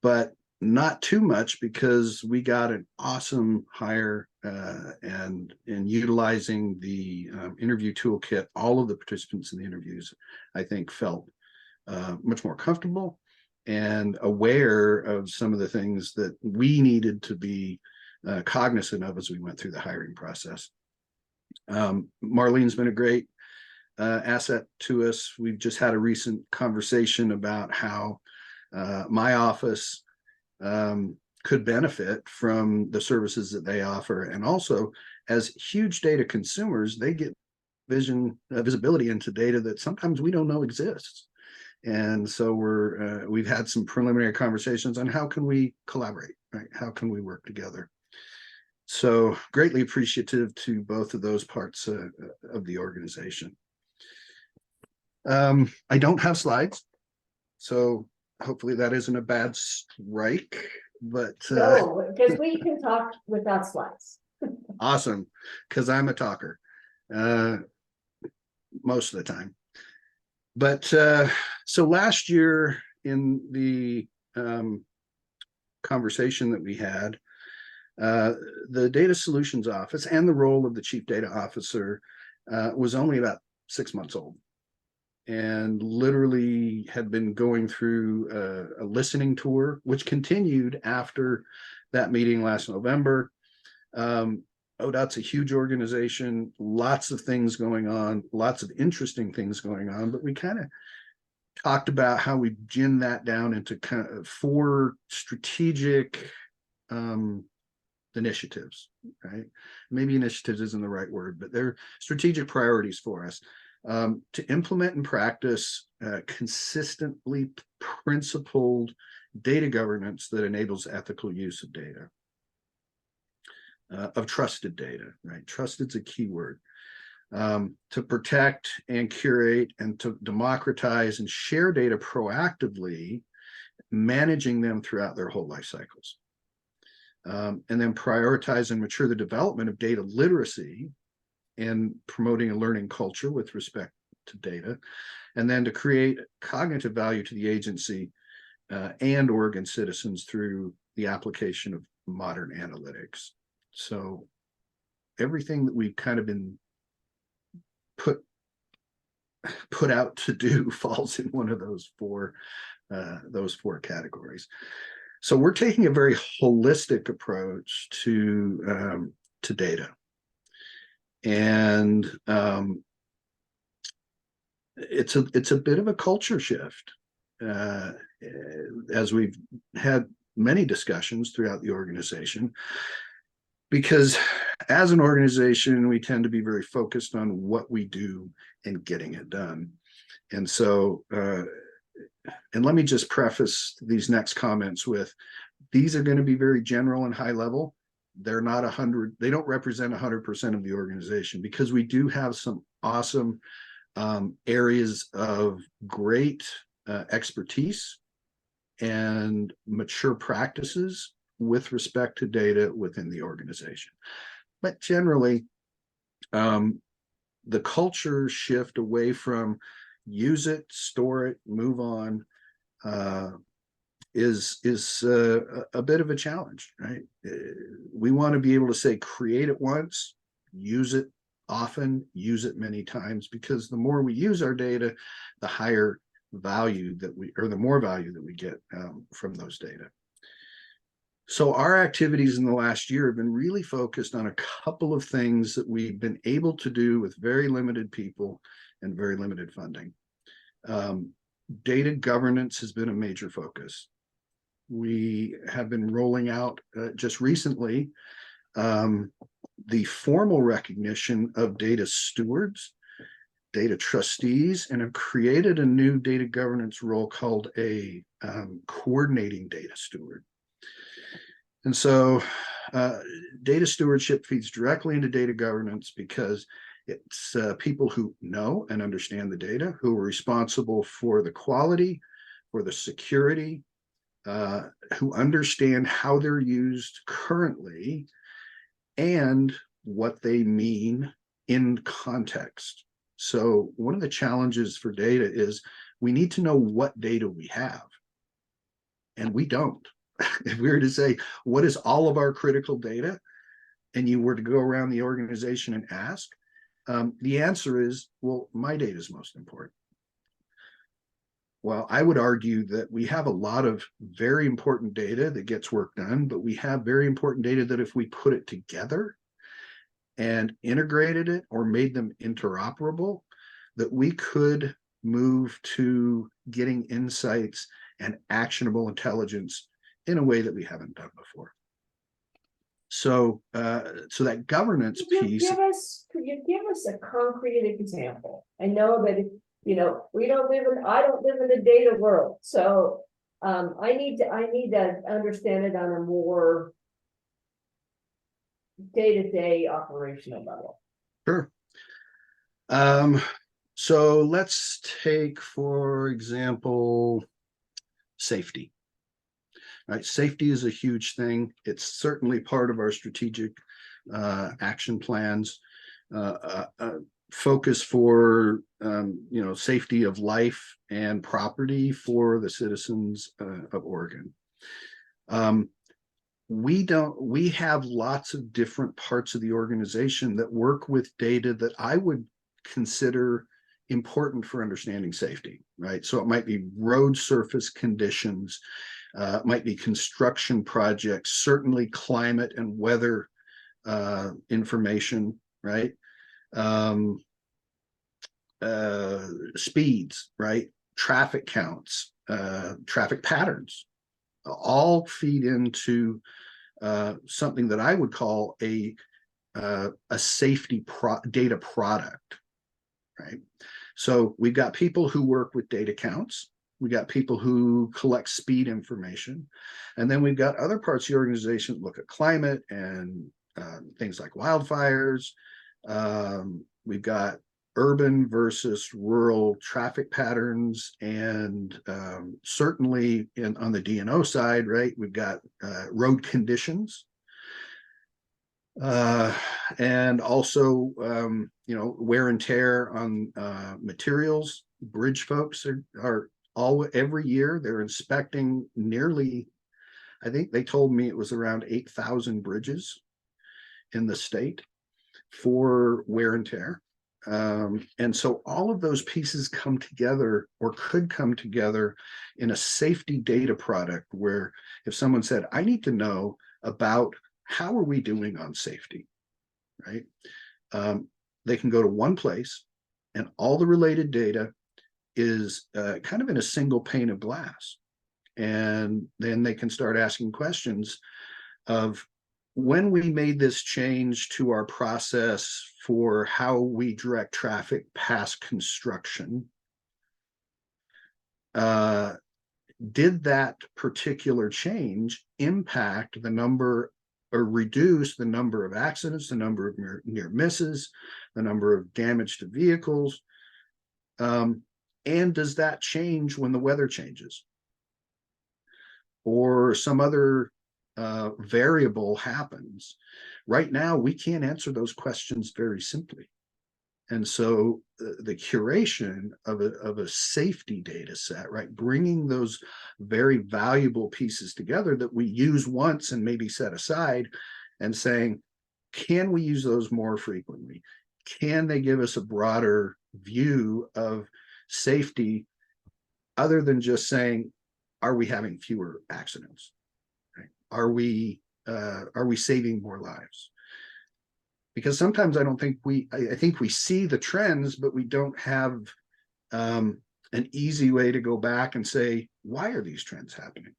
but not too much, because we got an awesome hire, and in utilizing the interview toolkit, all of the participants in the interviews, I think, felt much more comfortable and aware of some of the things that we needed to be cognizant of as we went through the hiring process. Marlene's been a great asset to us. We've just had a recent conversation about how my office could benefit from the services that they offer, and also as huge data consumers, they get visibility into data that sometimes we don't know exists. And so we've had some preliminary conversations on how can we collaborate, right? How can we work together? So greatly appreciative to both of those parts of the organization. I don't have slides, so hopefully that isn't a bad strike, but No, because we can talk without slides. awesome, because I'm a talker most of the time. But so last year in the conversation that we had, the Data Solutions Office and the role of the Chief Data Officer was only about 6 months old, and literally had been going through a listening tour, which continued after that meeting last November. ODOT's a huge organization, lots of things going on, lots of interesting things going on, but we kind of talked about how we gin that down into kind of 4 strategic initiatives, right? Maybe initiatives isn't the right word, but they're strategic priorities for us to implement and practice consistently principled data governance that enables ethical use of data, of trusted data, right? Trusted's a key word. To protect and curate and to democratize and share data proactively, managing them throughout their whole life cycles. And then prioritize and mature the development of data literacy and promoting a learning culture with respect to data, and then to create cognitive value to the agency and Oregon citizens through the application of modern analytics. So everything that we've kind of been put out to do falls in one of those four categories. So we're taking a very holistic approach to data, and it's a bit of a culture shift, as we've had many discussions throughout the organization, because as an organization, we tend to be very focused on what we do and getting it done. And so, and let me just preface these next comments with, these are going to be very general and high level. They're not 100, they don't represent 100% of the organization, because we do have some awesome areas of great expertise and mature practices with respect to data within the organization. But generally, the culture shift away from use it, store it, move on, is a bit of a challenge, right? We want to be able to say, create it once, use it often, use it many times, because the more we use our data, the higher value that we, or the more value that we get from those data. So our activities in the last year have been really focused on a couple of things that we've been able to do with very limited people and very limited funding. Data governance has been a major focus. We have been rolling out just recently the formal recognition of data stewards, data trustees, and have created a new data governance role called a coordinating data steward. And so data stewardship feeds directly into data governance because it's people who know and understand the data, who are responsible for the quality, for the security, who understand how they're used currently and what they mean in context. So one of the challenges for data is we need to know what data we have, and we don't. If we were to say, what is all of our critical data? And you were to go around the organization and ask, the answer is, well, my data is most important. Well, I would argue that we have a lot of very important data that gets work done, but we have very important data that if we put it together and integrated it or made them interoperable, that we could move to getting insights and actionable intelligence in a way that we haven't done before. So, so that governance piece. Could you give us a concrete example? I know that, you know, I don't live in the data world. So, I need to understand it on a more day-to-day operational level. Sure. So let's take, for example, safety. Right, safety is a huge thing. It's certainly part of our strategic action plans. Focus for safety of life and property for the citizens of Oregon. We have lots of different parts of the organization that work with data that I would consider important for understanding safety, right? So it might be road surface conditions, it might be construction projects, certainly climate and weather information, right? Speeds, right? Traffic counts, traffic patterns, all feed into something that I would call a safety data product, right? So we've got people who work with data counts. We got people who collect speed information. And then we've got other parts of the organization that look at climate and things like wildfires. We've got urban versus rural traffic patterns. And certainly on the DNO side, right, we've got road conditions. And also, wear and tear on materials. Bridge folks are every year they're inspecting nearly, I think they told me it was around 8,000 bridges in the state for wear and tear. And so all of those pieces come together or could come together in a safety data product where if someone said, I need to know about how are we doing on safety, right? They can go to one place and all the related data is kind of in a single pane of glass. And then they can start asking questions of when we made this change to our process for how we direct traffic past construction, did that particular change impact the number or reduce the number of accidents, the number of near misses, the number of damage to vehicles? And does that change when the weather changes? Or some other variable happens? Right now, we can't answer those questions very simply. And so the curation of a safety data set, right? Bringing those very valuable pieces together that we use once and maybe set aside, and saying, can we use those more frequently? Can they give us a broader view of safety other than just saying, are we having fewer accidents? Right? Are we saving more lives? Because sometimes I don't think I think we see the trends, but we don't have an easy way to go back and say, why are these trends happening?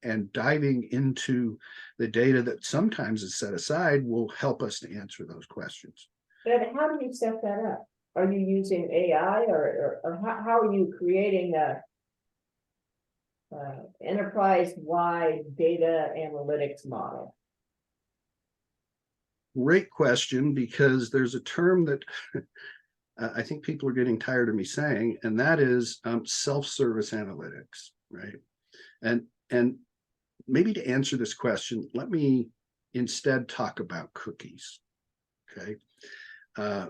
And diving into the data that sometimes is set aside will help us to answer those questions. And how do you set that up? Are you using AI or how are you creating a enterprise-wide data analytics model? Great question, because there's a term that I think people are getting tired of me saying, and that is self-service analytics, right? And maybe to answer this question, let me instead talk about cookies, okay? I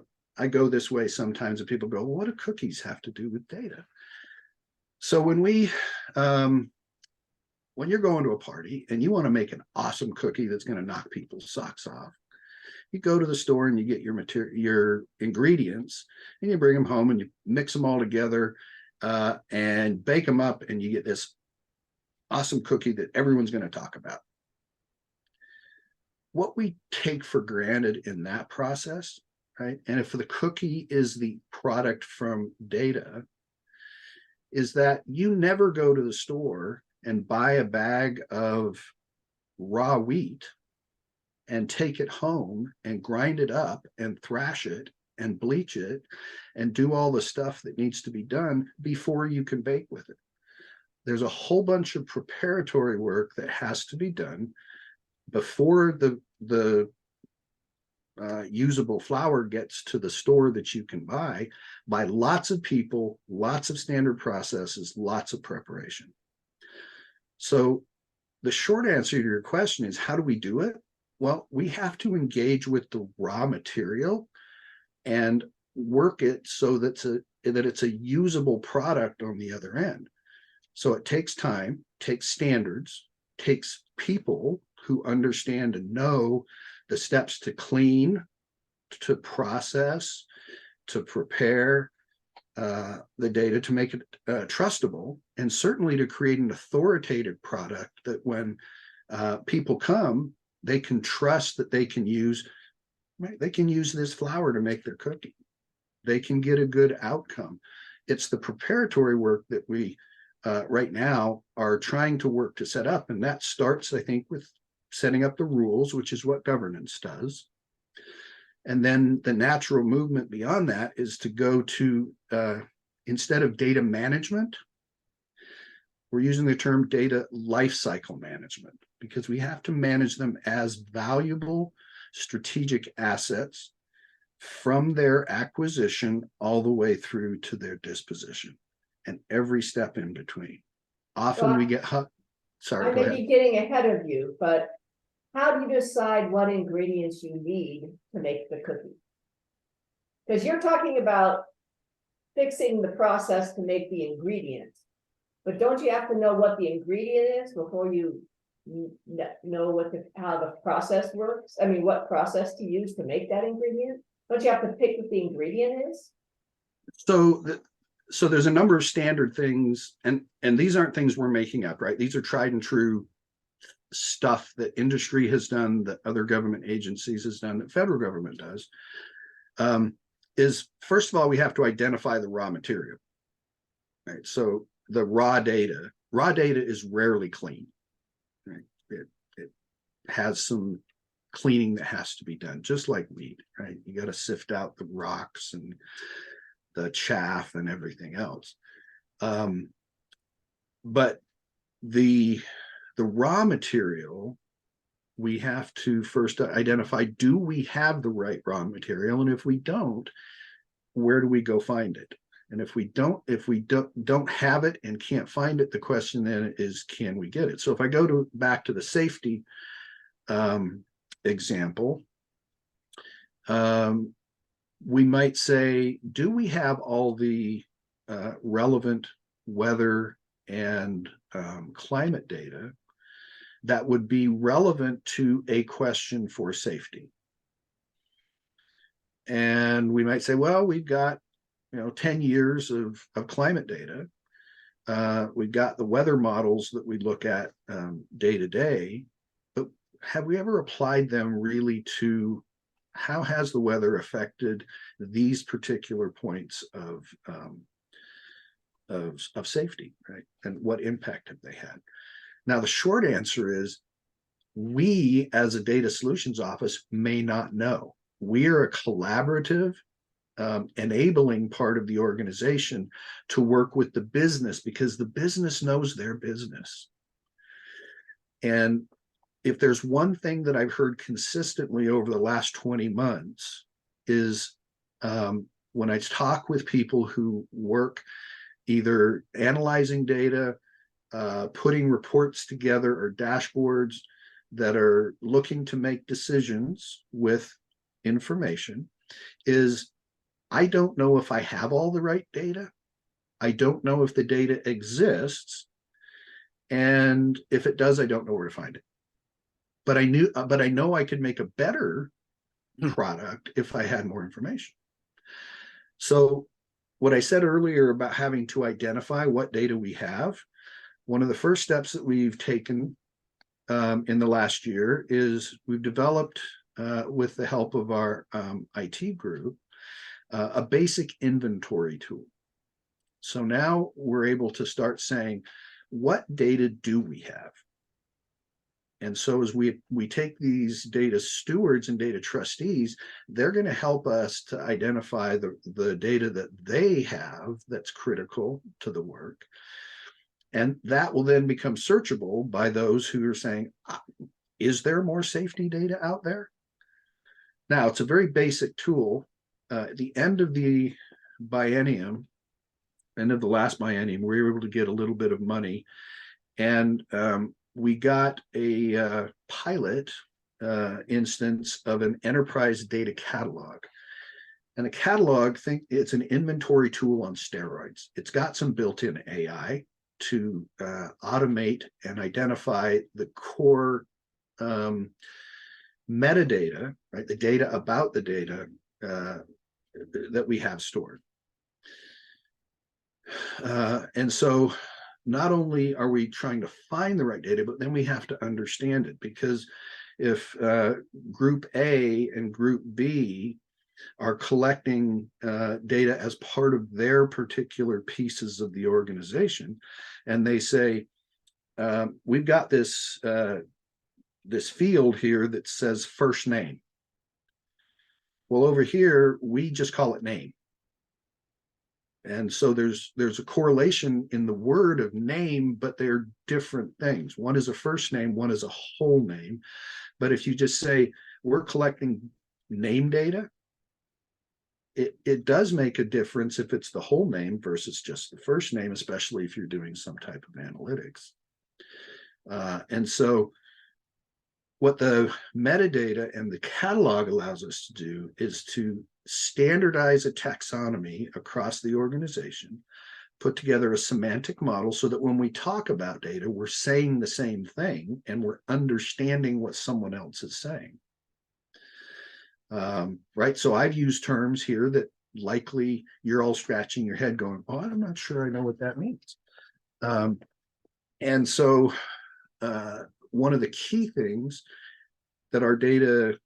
go this way sometimes and people go, well, what do cookies have to do with data? So when you're going to a party and you want to make an awesome cookie that's going to knock people's socks off, you go to the store and you get your ingredients and you bring them home and you mix them all together and bake them up, and you get this awesome cookie that everyone's going to talk about. What we take for granted in that process, right? And if the cookie is the product from data, is that you never go to the store and buy a bag of raw wheat and take it home and grind it up and thrash it and bleach it and do all the stuff that needs to be done before you can bake with it. There's a whole bunch of preparatory work that has to be done before the usable flour gets to the store that you can buy, by lots of people, lots of standard processes, lots of preparation. So the short answer to your question is, how do we do it? Well, we have to engage with the raw material and work it so that it's a usable product on the other end. So it takes time, takes standards, takes people who understand and know the steps to clean, to process, to prepare the data, to make it trustable, and certainly to create an authoritative product that when people come, they can trust that they can use, right? They can use this flour to make their cookie. They can get a good outcome. It's the preparatory work that we right now are trying to work to set up. And that starts, I think, with setting up the rules, which is what governance does. And then the natural movement beyond that is to go to, instead of data management, we're using the term data lifecycle management, because we have to manage them as valuable strategic assets from their acquisition all the way through to their disposition and every step in between. Often we get sorry, I go may ahead. be getting ahead of you, but how do you decide what ingredients you need to make the cookie? Because you're talking about fixing the process to make the ingredients, but don't you have to know what the ingredient is before you know how the process works? I mean, what process to use to make that ingredient? Don't you have to pick what the ingredient is? So there's a number of standard things, and these aren't things we're making up, right? These are tried and true stuff that industry has done, that other government agencies has done, that federal government does. Is first of all, we have to identify the raw material, right? So the raw data is rarely clean, right? It has some cleaning that has to be done, just like wheat, right? You got to sift out the rocks and the chaff and everything else. But the raw material, we have to first identify, do we have the right raw material? And if we don't, where do we go find it? And if we don't have it and can't find it, the question then is, can we get it? So if I go back to the safety example, we might say, do we have all the relevant weather and climate data that would be relevant to a question for safety? And we might say, well, we've got 10 years of climate data. We've got the weather models that we look at day to day, but have we ever applied them really to how has the weather affected these particular points of safety, right? And what impact have they had? Now, the short answer is we, as a data solutions office, may not know. We are a collaborative, enabling part of the organization to work with the business because the business knows their business. And if there's one thing that I've heard consistently over the last 20 months is when I talk with people who work either analyzing data, putting reports together or dashboards that are looking to make decisions with information, is I don't know if I have all the right data. I don't know if the data exists. And if it does, I don't know where to find it. But I know I could make a better product if I had more information. So what I said earlier about having to identify what data we have, one of the first steps that we've taken in the last year is we've developed, with the help of our IT group, a basic inventory tool. So now we're able to start saying, what data do we have? And so as we take these data stewards and data trustees, they're going to help us to identify the data that they have that's critical to the work. And that will then become searchable by those who are saying, is there more safety data out there? Now, it's a very basic tool. At the end of the biennium, end of the last biennium, we were able to get a little bit of money. And we got a pilot instance of an enterprise data catalog. And a catalog, think it's an inventory tool on steroids. It's got some built-in AI to automate and identify the core metadata, right? The data about the data that we have stored. And so not only are we trying to find the right data, but then we have to understand it, because if group A and group B are collecting data as part of their particular pieces of the organization, and they say, we've got this this field here that says first name. Well, over here, we just call it name. And so there's a correlation in the word of name, but they're different things. One is a first name, one is a whole name. But if you just say, we're collecting name data, it does make a difference if it's the whole name versus just the first name, especially if you're doing some type of analytics. And so what the metadata and the catalog allows us to do is to standardize a taxonomy across the organization, put together a semantic model so that when we talk about data, we're saying the same thing and we're understanding what someone else is saying. Right. So I've used terms here that likely you're all scratching your head going, oh, I'm not sure I know what that means. And so one of the key things that our data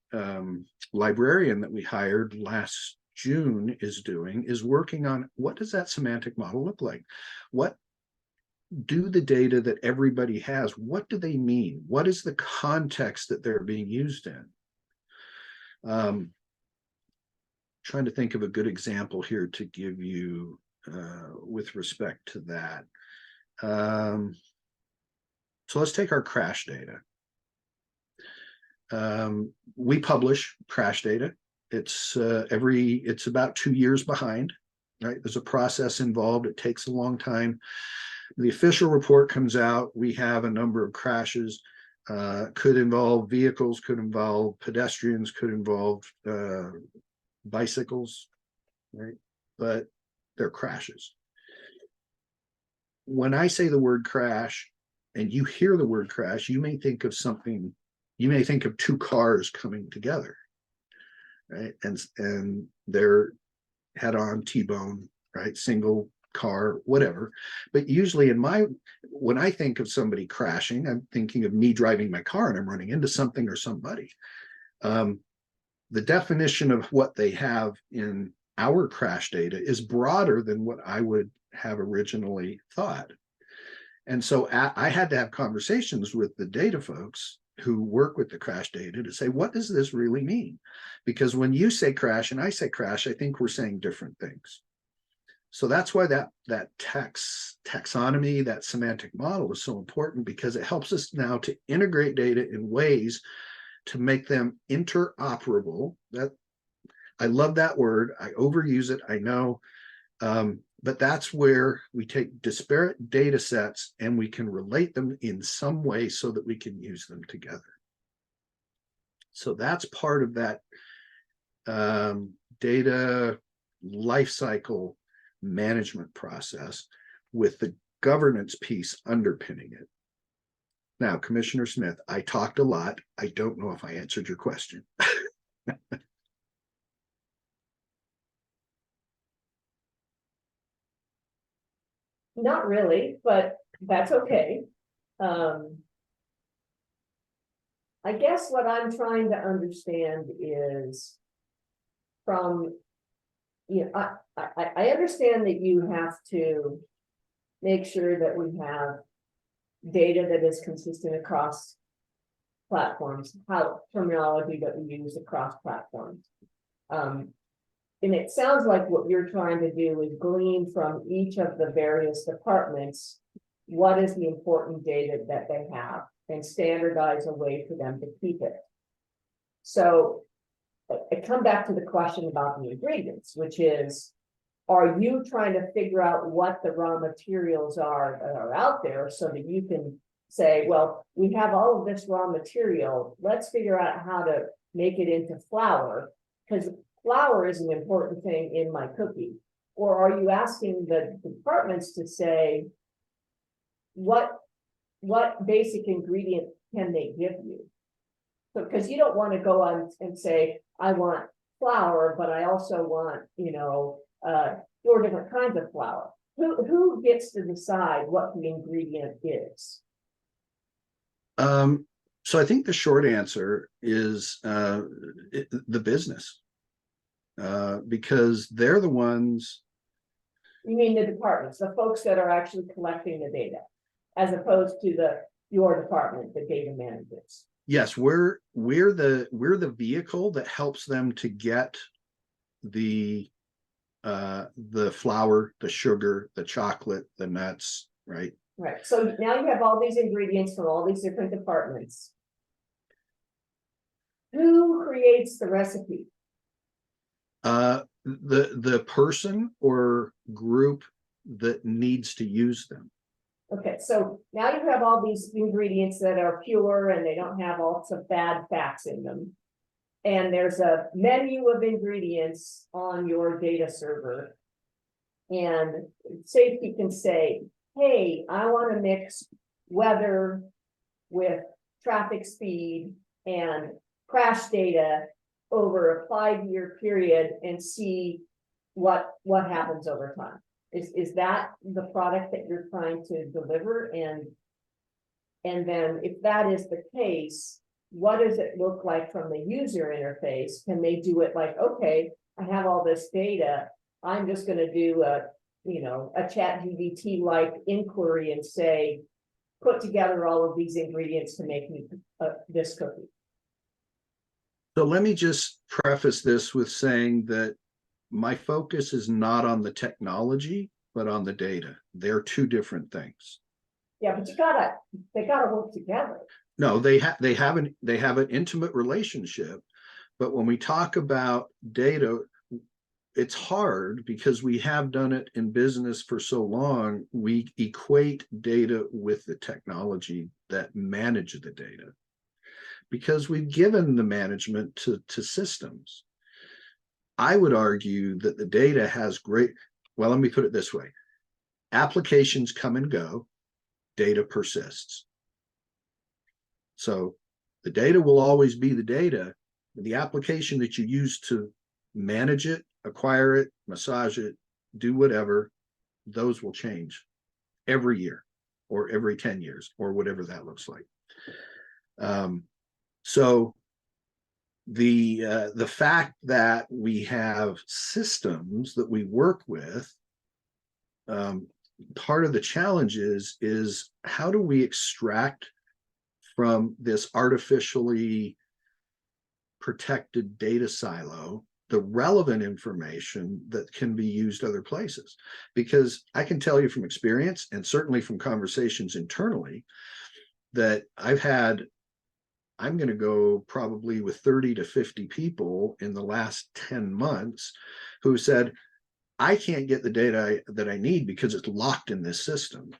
librarian that we hired last June is doing is working on, what does that semantic model look like? What do the data that everybody has, what do they mean? What is the context that they're being used in? Trying to think of a good example here to give you with respect to that. So let's take our crash data. We publish crash data. It's about 2 years behind, right? There's a process involved. It takes a long time. The official report comes out. We have a number of crashes. Could involve vehicles, could involve pedestrians, could involve bicycles, right? But they're crashes. When I say the word crash and you hear the word crash, you may think of something, you may think of two cars coming together, right? And they're head on, T-bone, right? Single car, whatever. But usually when I think of somebody crashing, I'm thinking of me driving my car and I'm running into something or somebody. The definition of what they have in our crash data is broader than what I would have originally thought. And so I had to have conversations with the data folks who work with the crash data to say, what does this really mean? Because when you say crash and I say crash, I think we're saying different things. So that's why that taxonomy, that semantic model is so important, because it helps us now to integrate data in ways to make them interoperable. That I love that word. I overuse it, I know. But that's where we take disparate data sets and we can relate them in some way so that we can use them together. So that's part of that data lifecycle management process, with the governance piece underpinning it. Now, Commissioner Smith, I talked a lot. I don't know if I answered your question. Not really, but that's okay. I guess what I'm trying to understand is from, you know, I understand that you have to make sure that we have data that is consistent across platforms, how terminology that we use across platforms. And it sounds like what you're trying to do is glean from each of the various departments what is the important data that they have and standardize a way for them to keep it. So I come back to the question about the ingredients, which is, are you trying to figure out what the raw materials are that are out there so that you can say, well, we have all of this raw material, let's figure out how to make it into flour, because flour is an important thing in my cookie? Or are you asking the departments to say, what basic ingredient can they give you? So, because you don't want to go on and say, I want flour, but I also want, 4 different kinds of flour. Who gets to decide what the ingredient is? So I think the short answer is the business, because they're the ones. You mean the departments, the folks that are actually collecting the data, as opposed to your department, the data managers? Yes, we're the vehicle that helps them to get the flour, the sugar, the chocolate, the nuts, right? Right. So now you have all these ingredients from all these different departments. Who creates the recipe? The person or group that needs to use them. Okay, so now you have all these ingredients that are pure and they don't have lots of bad fats in them. And there's a menu of ingredients on your data server. And safety can say, hey, I want to mix weather with traffic speed and crash data over a 5-year period and see what happens over time. Is that the product that you're trying to deliver? And then if that is the case, what does it look like from the user interface? Can they do it like, okay, I have all this data, I'm just going to do a ChatGPT like inquiry and say, put together all of these ingredients to make me this cookie? So let me just preface this with saying that my focus is not on the technology, but on the data. They're two different things. Yeah, but they gotta work together. No, they have an intimate relationship, but when we talk about data, it's hard because we have done it in business for so long. We equate data with the technology that manage the data, because we've given the management to systems. I would argue that the data has well, let me put it this way. Applications come and go, data persists. So the data will always be the data. The application that you use to manage it, acquire it, massage it, do whatever, those will change every year or every 10 years or whatever that looks like. So the fact that we have systems that we work with, part of the challenge is how do we extract from this artificially protected data silo the relevant information that can be used other places? Because I can tell you from experience, and certainly from conversations internally, that I'm going to go probably with 30 to 50 people in the last 10 months who said, I can't get the data that I need because it's locked in this system.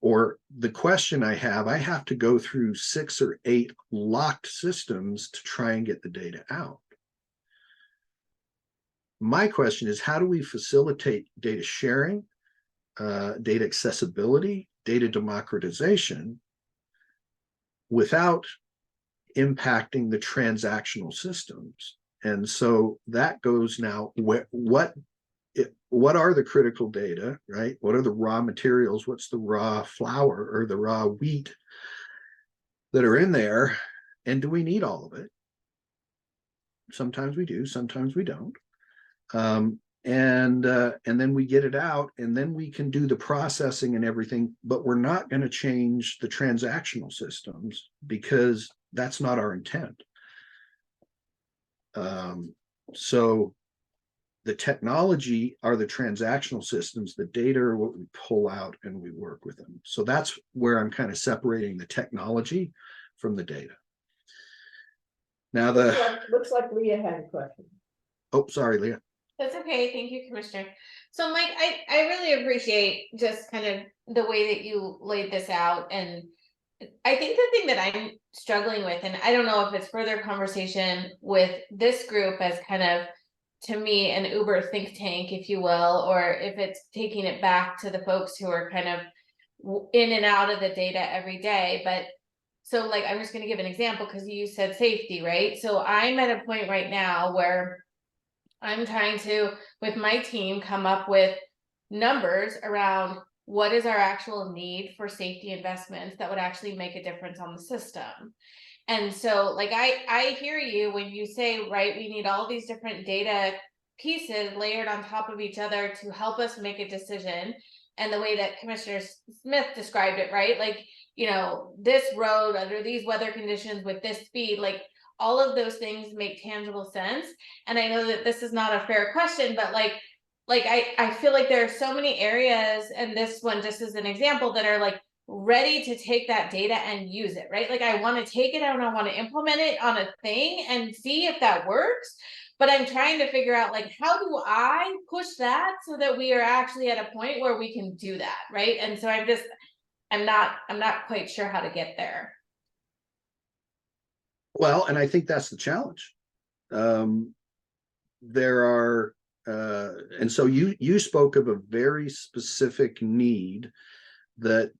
Or the question I have to go through 6 or 8 locked systems to try and get the data out. My question is, how do we facilitate data sharing, data accessibility, data democratization without impacting the transactional systems? And so that goes now, what are the critical data, right? What are the raw materials? What's the raw flour or the raw wheat that are in there? And do we need all of it? Sometimes we do, sometimes we don't. And then we get it out, and then we can do the processing and everything, but we're not going to change the transactional systems because that's not our intent. So the technology are the transactional systems, the data are what we pull out and we work with them. So that's where I'm kind of separating the technology from the data. Now looks like Leah had a question. Oh, sorry, Leah. That's okay. Thank you, Commissioner. So Mike, I really appreciate just kind of the way that you laid this out. And I think the thing that I'm struggling with, and I don't know if it's further conversation with this group as kind of, to me, an Uber think tank, if you will, or if it's taking it back to the folks who are kind of in and out of the data every day. But so like, I'm just going to give an example because you said safety, right? So I'm at a point right now where I'm trying to, with my team, come up with numbers around what is our actual need for safety investments that would actually make a difference on the system. And so like, I hear you when you say, right, we need all these different data pieces layered on top of each other to help us make a decision. And the way that Commissioner Smith described it, right? Like, you know, this road under these weather conditions with this speed, like all of those things make tangible sense. And I know that this is not a fair question, but like I feel like there are so many areas, and this one just as an example, that are like ready to take that data and use it, right? Like I want to take it and I want to implement it on a thing and see if that works. But I'm trying to figure out, like, how do I push that so that we are actually at a point where we can do that, right? And so I'm not quite sure how to get there. Well, and I think that's the challenge. There are, and so you spoke of a very specific need that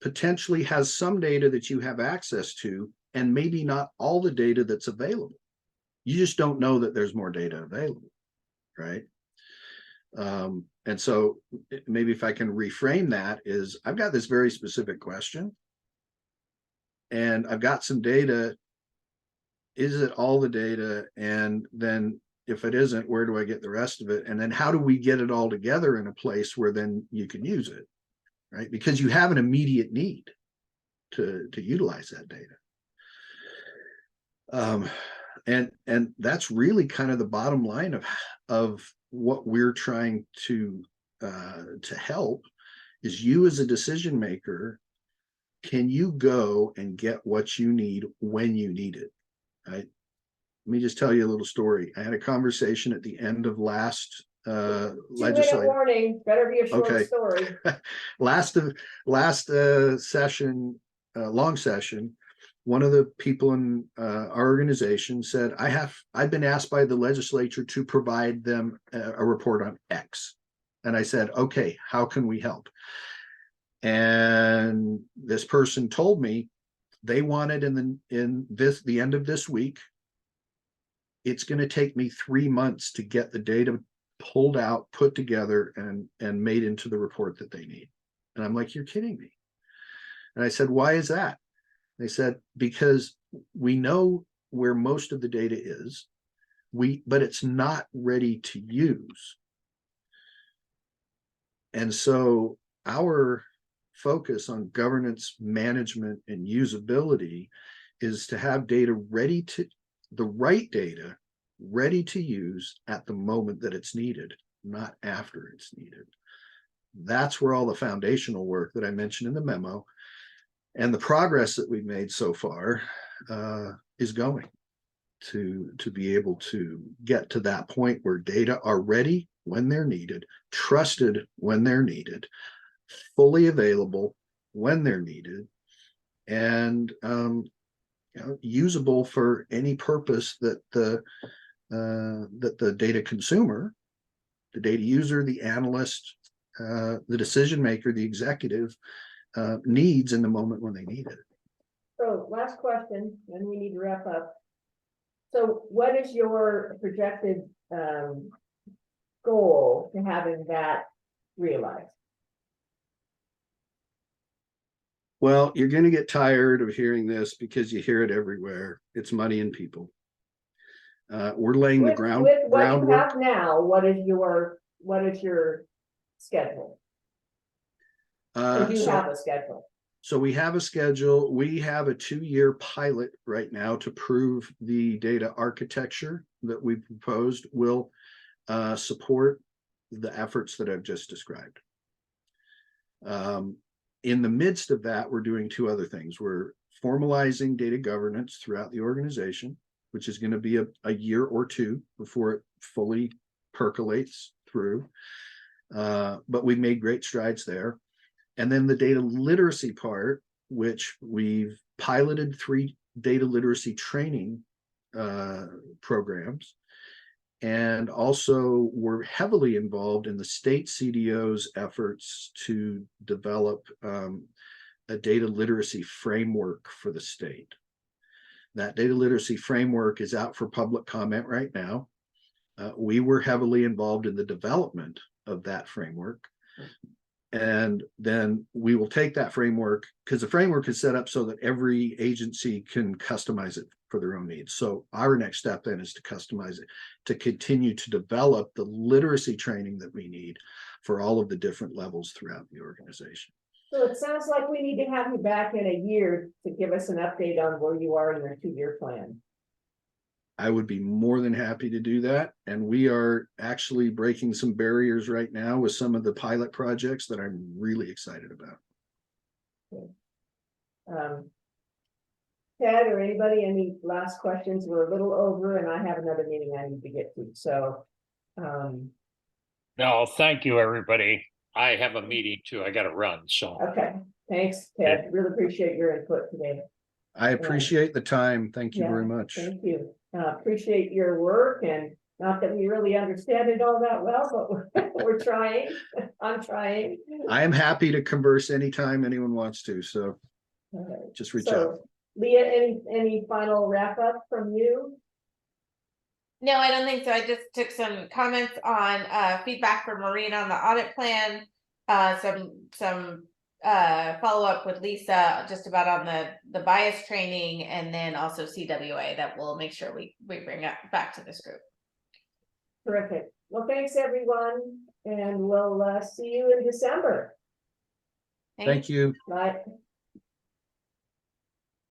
potentially has some data that you have access to, and maybe not all the data that's available. You just don't know that there's more data available, right? And so maybe if I can reframe that, is I've got this very specific question, and I've got some data. Is it all the data? And then if it isn't, where do I get the rest of it? And then how do we get it all together in a place where then you can use it, right? Because you have an immediate need to utilize that data. And that's really kind of the bottom line of what we're trying to help, is you as a decision maker, can you go and get what you need when you need it, right? Let me just tell you a little story. I had a conversation at the end of last legislative Warning, better be a short story. last session, long session, one of the people in our organization said, I've been asked by the legislature to provide them a report on X. And I said, okay, how can we help? And this person told me they wanted the end of this week. It's going to take me 3 months to get the data pulled out, put together, and made into the report that they need. And I'm like, you're kidding me. And I said, why is that? They said, because we know where most of the data is, but it's not ready to use. And so our focus on governance, management, and usability is to have the right data ready to use at the moment that it's needed, not after it's needed. That's where all the foundational work that I mentioned in the memo and the progress that we've made so far is going to be able to get to that point where data are ready when they're needed, trusted when they're needed, fully available when they're needed, and usable for any purpose that the data consumer, the data user, the analyst, the decision maker, the executive needs in the moment when they need it. So last question, and we need to wrap up. So what is your projected goal to having that realized? Well, you're going to get tired of hearing this because you hear it everywhere. It's money and people. We're laying the groundwork. With what you have now, what is your schedule? Or do you have a schedule? So we have a schedule. We have a 2-year pilot right now to prove the data architecture that we proposed will support the efforts that I've just described. In the midst of that, we're doing 2 other things. We're formalizing data governance throughout the organization, which is going to be a year or 2 before it fully percolates through. But we've made great strides there. And then the data literacy part, which we've piloted 3 data literacy training programs. And also we're heavily involved in the state CDO's efforts to develop a data literacy framework for the state. That data literacy framework is out for public comment right now. We were heavily involved in the development of that framework. And then we will take that framework, because the framework is set up so that every agency can customize it for their own needs. So our next step then is to customize it, to continue to develop the literacy training that we need for all of the different levels throughout the organization. So it sounds like we need to have you back in a year to give us an update on where you are in your 2-year plan. I would be more than happy to do that. And we are actually breaking some barriers right now with some of the pilot projects that I'm really excited about. Ted or anybody, any last questions? We're a little over and I have another meeting I need to get to. So No, thank you, everybody. I have a meeting too. I got to run. So okay. Thanks, Ted. Really appreciate your input today. I appreciate the time. Thank you very much. Thank you. Appreciate your work, and not that we really understand it all that well, but we're trying. I'm trying. I am happy to converse anytime anyone wants to. So just reach out. Leah, any final wrap up from you? No, I don't think so. I just took some comments on feedback from Maureen on the audit plan, some follow up with Lisa just about on the bias training, and then also CWA that we'll make sure we bring up back to this group. Terrific. Well, thanks everyone, and we'll see you in December. Thank you. Bye.